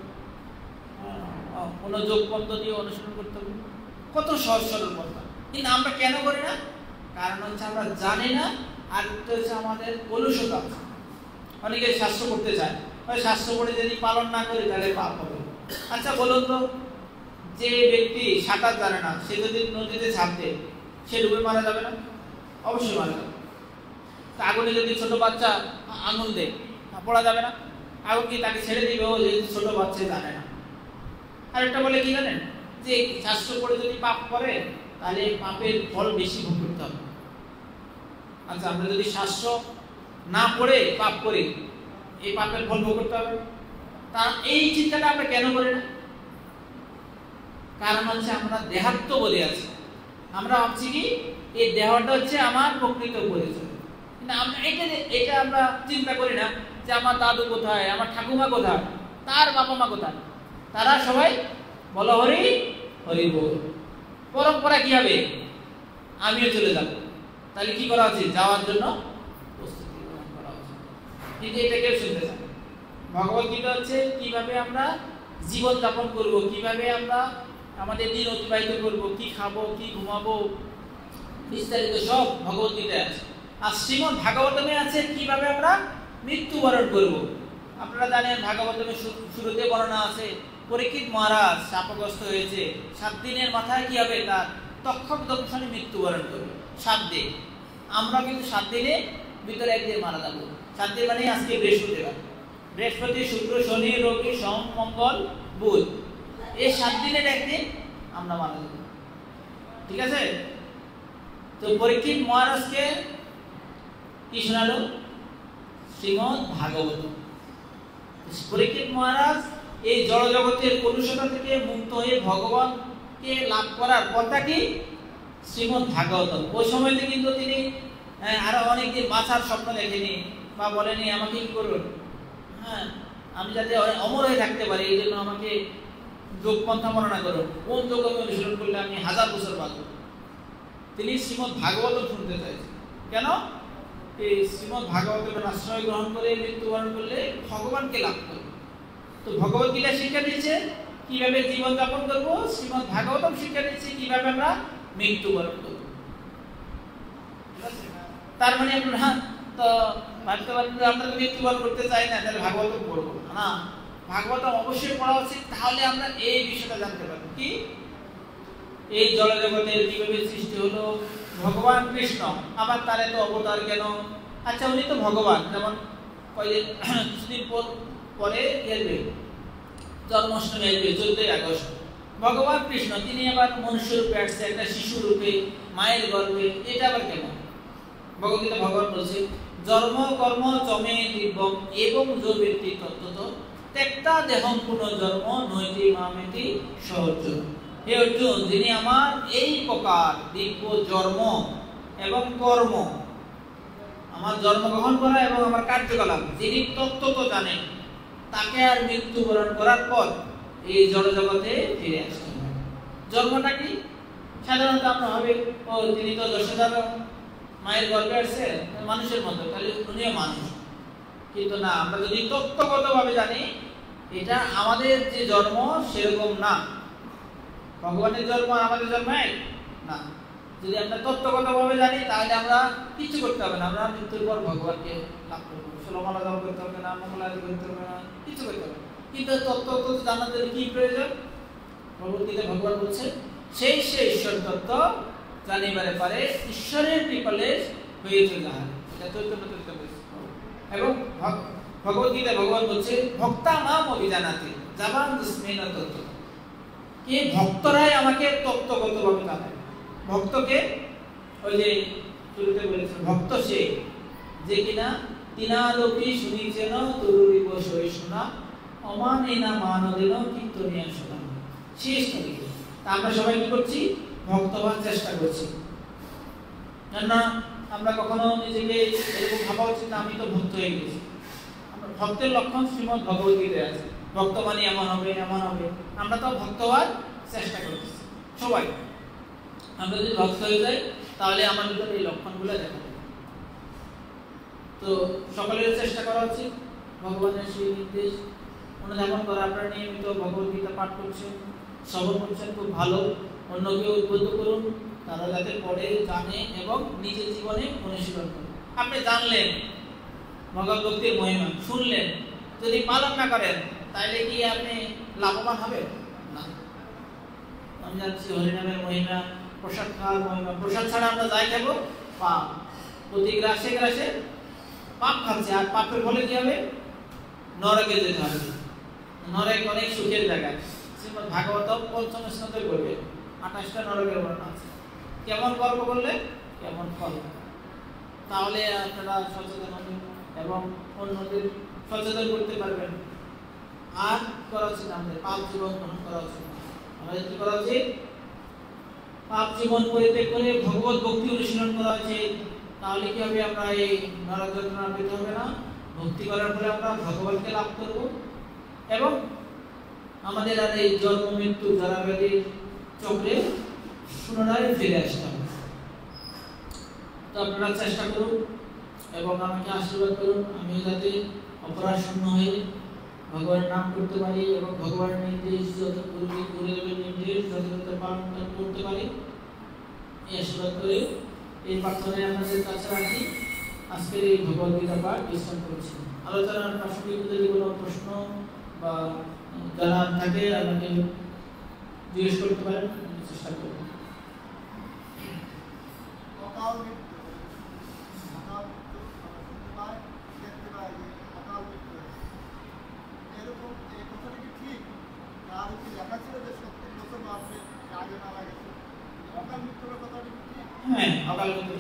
কোনো যোগ পদ্ধতি অনুসরণ করতে হবে। কত সহজ সরল পন্থা, কিন্তু আমরা কেন করি না? কারণ হচ্ছে আমরা জানি না, আর হচ্ছে আমাদের কলুষতা। অনেকে শাস্ত্র করতে চায়, শাস্ত্র পড়ে যদি পালন না করি তাহলে পাপ হবে। আচ্ছা বলুন তো, যে ব্যক্তি সাঁতার জানে না, সে যদি নদীতে ঝাঁপ দেয়, সে ডুবে মারা যাবে না? অবশ্যই মারা যাবে। আগুনে যদি ছোট বাচ্চা আঙুল দেয়, পড়া যাবে না? আগুন কি তাকে ছেড়ে দিবে? ও যদি ছোট বাচ্চা জানে না। আরেকটা বলে কি জানেন, যে শাস্ত্র পড়ে যদি পাপ করে তাহলে পাপের ফল বেশি ভোগ করতে হবে। আচ্ছা, আমরা যদি শাস্ত্র না পড়ে পাপ করি, এই পাপের ফল ভোগ করতে হবে। তার এই চিন্তাটা আমরা কেন করি না? কারণ হচ্ছে আমরা দেহাত্ম বলে আছি। আমরা ভাবছি কি এই দেহটা হচ্ছে আমার প্রকৃত পরিচয়, কিন্তু আমরা এটা আমরা চিন্তা করি না যে আমার দাদু কোথায়, আমার ঠাকুমা কোথায়, তার বাবা মা কোথায়, তারা সবাই বলো হরি হরি বল। পরম্পরা কি হবে, আমিও চলে যাব। তাহলে কি করা উচিত, যাওয়ার জন্য প্রস্তুতি গ্রহণ করা উচিত। কিন্তু এটা কেউ শুনতে চায় না। ভগবত গীতা হচ্ছে কিভাবে আমরা জীবন যাপন করব, কিভাবে আমরা আমাদের দিন অতিবাহিত করব, কি খাবো, কি ঘুমাবো, বিস্তারিত সব ভগবত গীতায় আছে। আর শ্রীমদ্ ভাগবতমে আছে কিভাবে আমরা মৃত্যুবরণ করব। আপনারা জানেন ভাগবতমের শুরুতে বর্ণনা আছে, পরীক্ষিত মহারাজ শাপগ্রস্ত হয়েছে, 7 দিনের মাথায় কি হবে, তার তক্ষক দংশনে মৃত্যুবরণ করবে 7 দিন। আমরা কিন্তু 7 দিনের ভিতরে একদিন মারা যাবো। 7 দিন মানে আজকে বৃহস্পতিবার, বৃহস্পতি, শুক্র, শনি, রবি, সোম, মঙ্গল, বুধ, এই 7 দিনের একদিন আমরা মারা যাব। ঠিক আছে? তো পরীক্ষিত মহারাজকে কি শোনালো, শ্রীমদ্ ভাগবত। পরীক্ষিত মহারাজ এই জড় জগতের কলুষতা থেকে মুক্ত হয়ে ভগবানকে লাভ করার পথটা কি, শ্রীমদ্ ভাগবত। ওই সময়তে কিন্তু তিনি আরো অনেকদিন বাঁচার স্বপ্ন দেখেনি বা বলেনি আমাকে কি করুন, হ্যাঁ আমি যাতে অমর হয়ে থাকতে পারি, এই জন্য আমাকে যোগ পন্থা বর্ণনা করুন, কোন যোগ আমি অনুসরণ করলে আমি 1000 বছর বাঁচব। তিনি শ্রীমদ্ ভাগবত শুনতে চাইছেন। কেন? এই শ্রীমদ্ ভাগবতের আশ্রয় গ্রহণ করে মৃত্যুবরণ করলে ভগবানকে লাভ করবে। তো ভগবত গীতা শিক্ষা দিচ্ছে কিভাবে জীবন যাপন করবো, শ্রীমদ্ ভাগবতম শিক্ষা দিচ্ছে কিভাবে আমরা মৃত্যুবরণ করব। তার মানে আপনারা তো ভাবতে পারেন যে আমরা তো মৃত্যুবরণ করতে চাই না, তাহলে ভাগবত পড়বো না। ভাগবত অবশ্যই পড়া উচিত, তাহলে আমরা এই বিষয়টা জানতে পারবো কি এই জড়জগতের কিভাবে সৃষ্টি হলো, ভগবান কৃষ্ণ আবার তার এত অবতার কেন। আচ্ছা উনি তো ভগবান, যেমন কিছুদিন পরে এলবে জন্মাষ্টমী এলবে 14 আগস্ট, ভগবান কৃষ্ণ তিনি আবার মনুষ্য রূপে আসছে, একটা শিশু রূপে মায়ের গর্ভে, এটা আবার কেমন? ভগবদ্গীতা ভগবান বলছে জন্ম কর্ম চমে দিব্যম এবং যো ব্যক্তি তত্ত্বত ত্যক্তা দেহং পুনর্জন্ম নৈতি মামেতি সহজ। হে অর্জুন, যিনি আমার এই প্রকার দিব্য জন্ম এবং কর্ম, আমার জন্মগ্রহণ করা এবং আমার কার্যকলাপ যিনি তত্ত্বত জানেন, তাকে আর মৃত্যুবরণ করার পর এই জড়জগতে ফিরে আসতে হবে। জন্মটা কি? সাধারণত আমরা ভাবি ও তিনি তো যশোদার মায়ের গর্ভে আসছে মানুষের মতো, তাহলে উনিও মানুষ। কিন্তু না, আমরা যদি তত্ত্বগতভাবে জানি এটা আমাদের যে জন্ম সেরকম না, ভগবানের জন্ম আর আমাদের জন্ম এক না। যদি আমরা তত্ত্বগতভাবে জানি তাহলে আমরা কিছু করতে হবে না, আমরা মৃত্যুর পর ভগবানকে লাভ করবো, ষোলমালা জপ করতে হবে না, মঙ্গলাদি করতে হবে না, কিছু করতে হবে। কিন্তু তত্ত্ব জানার জন্য কি প্রয়োজন? ভগবদ্গীতা ভগবান বলছে সেই সে ঈশ্বর তত্ত্ব জানিবারে পারে ঈশ্বরের কৃপালে হয়েছে যাহার, এটা চৈতন্য তত্ত্ব বলছে। এবং ভগবদ্গীতা ভগবান বলছে ভক্তা মাম অভিজানাতি জাবান দুষ্মেন তত্ত্ব, কি ভক্তরাই আমাকে তত্ত্বগতভাবে জানায়। ভক্তকে ওই যে শুরুতে বলেছেন ভক্ত সে যে কিনা তিনালোকি শুনিছেন তরুরিব সহিষ্ণুনা অমানেনা মানদেন কীর্তনিয়া শোনা। শেষ তারিখ আমরা সবাই কি করছি? ভক্ত হওয়ার চেষ্টা করছি না। আমরা কখনো নিজেকে এরকম ভাবা উচিত না আমি তো ভক্ত হয়ে গেছি। আমরা ভক্তের লক্ষণ শ্রীমদ্ ভগবদ্গীতায় আছে, ভক্ত মানে এমন হবে এমন হবে। আমরা তো ভক্ত হওয়ার চেষ্টা করতেছি সবাই। আমরা যদি ভক্ত হয়ে যাই তাহলে আমার ভিতরে এই লক্ষণগুলো দেখা যাবে। তো সকলের চেষ্টা করা উচিত ভগবানের সেই নির্দেশ অনুধাবন করা। আপনারা নিয়মিত ভগবদ্গীতা পাঠ করছেন, শ্রবণ করছেন, খুব ভালো। অন্যকে উদ্বুদ্ধ করুন তারা যাতে পড়ে জানে এবং নিজের জীবনে অনুশীলন করে। আপনি জানলেন ভগবত ভক্তির মহিমা, শুনলেন, যদি পালন না করেন তাহলে কি আপনি লাভবান হবেন না। আমি জানছি হরিনামের মহিমা, প্রসাদ খাওয়ার মহিমা। প্রসাদ ছাড়া আমরা যাই খাবো পাপ, প্রতি গ্রাসে গ্রাসে পাপ খাচ্ছে, আর পাপের ফলে কি হবে? নরকে যেতে হবে। নরক অনেক সুখের জায়গা। শ্রীমদ্ ভাগবত পঞ্চম স্কন্ধে বলবে 28টা নরকের বর্ণনা আছে। কেমন কর্ম করলে কেমন ফল। তাহলে আপনারা সচেতন হবেন এবং অন্যদের সচেতন করতে পারবেন। আর করা উচিত আমাদের পাপ জীবন গ্রহণ করা উচিত। আমাদের কি করা উচিত? পাপ জীবন পরিত্যাগ করে ভগবত ভক্তি অনুশীলন করা উচিত। তাহলে কি হবে? আমরা এই নরক যন্ত্রণা পেতে হবে না। ভক্তি করার ফলে আমরা ভগবানকে লাভ করব এবং আমাদের আর এই জন্ম মৃত্যু জরাব্যাধির চক্রে পুনরায় ফিরে আসতে হবে। তো আপনারা চেষ্টা করুন এবং আমাকে আশীর্বাদ করুন আমি যাতে অপরাধ শূন্য হয়ে ভগবানের নাম করতে পারি এবং ভগবানের নির্দেশ যত গুরুদেবের নির্দেশ যথাযথ পালন করতে পারি, এই আশীর্বাদ করে এই প্রার্থনায় আপনাদের কাছে রাখি। আজকের এই ভগবদ্গীতা পাঠ বিশ্রাম করছি। আলোচনার প্রাসঙ্গিক যদি কোনো প্রশ্ন বা জানার থাকে আমাকে জিজ্ঞেস করতে পারেন, চেষ্টা করব। হ্যাঁ, অকাল মৃত্যু।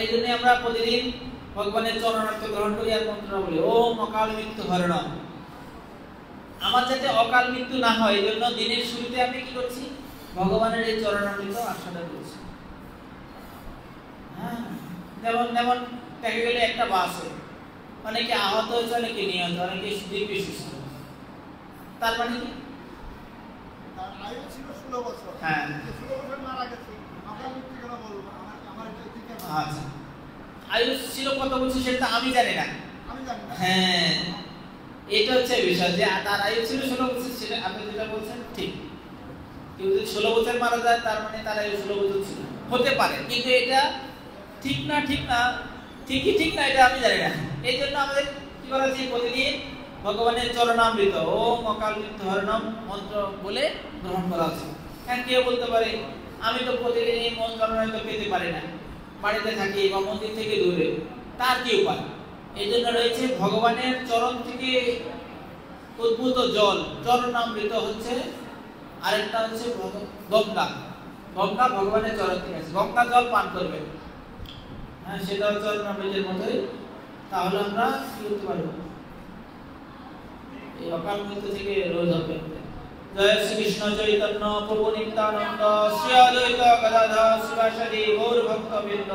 এই জন্য আমরা প্রতিদিন ভগবানের চরণার্থ গ্রহণ করি আর মন্ত্রটা বলি ওম অকাল মৃত্যু হরণম। আমার যাতে অকাল মৃত্যু না হয় এই জন্য দিনের শুরুতে আমি কি করছি? ভগবানের এই চরণামৃত আস্বাদন করছি। হ্যাঁ, যেমন যেমন দেখা গেলে একটা বাসে অনেকে আহত হয়েছে, অনেকে নিহত, অনেকে দিব্যি সুস্থ। তার মানে কি? তার আয়ু ছিল 16 বছর। হ্যাঁ, 16 বছর মারা গেছে। অকাল মৃত্যু কেন বলবো? আমার আচ্ছা, আয়ু ছিল কত বছর সেটা আমি জানি না। আমি জানি না। হ্যাঁ, এটা হচ্ছে বিষয় যে তার আয়ু ছিল 16 বছর, সেটা আপনি যেটা বলছেন ঠিক। কেউ যদি 16 বছর মারা যায় তার মানে তারা 16 বছর ছিল, হতে পারে, কিন্তু এটা ঠিক না ঠিক না এটা আমি জানি না। এই জন্য আমাদের কি করা উচিত, প্রতিদিন ভগবানের চরণামৃত ওম অকাল মৃত্যু হরণম মন্ত্র বলে গ্রহণ করা উচিত। হ্যাঁ, কেউ বলতে পারে আমি তো প্রতিদিন এই মন্ত্র চরণামৃত পেতে পারি না, বাড়িতে থাকি বা মন্দির থেকে দূরে, তার কি উপায়? এই জন্য রয়েছে ভগবানের চরণ থেকে উদ্ভূত জল, চরণামৃত হচ্ছে, আরেকটা হচ্ছে গঙ্গা। গঙ্গা ভগবানের চরণ থেকে আছে, গঙ্গা জল পান করবে, হ্যাঁ সেটা চরণামৃতের মতোই। তাহলে আমরা কি করতে পারবো, এই অকাল মৃত্যু থেকে রোধ হবে। জয় শ্রীকৃষ্ণ চৈতন্য প্রভু নিত্যানন্দ শ্রী অদ্বৈত গদাধর শিবাসাদি গৌর ভক্তবৃন্দ।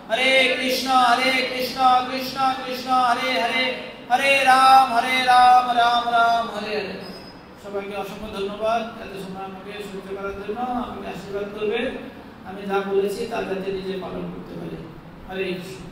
হরে কৃষ্ণ কৃষ্ণ কৃষ্ণ হরে হরে, হরে রাম রাম রাম হরে হরে। সবাইকে অসংখ্য ধন্যবাদ এত সময় আমাকে সহ্য করার জন্য। আমাকে আশীর্বাদ করবে আমি যা বলেছি তা যাতে নিজে পালন করতে পারি। হরে কৃষ্ণ।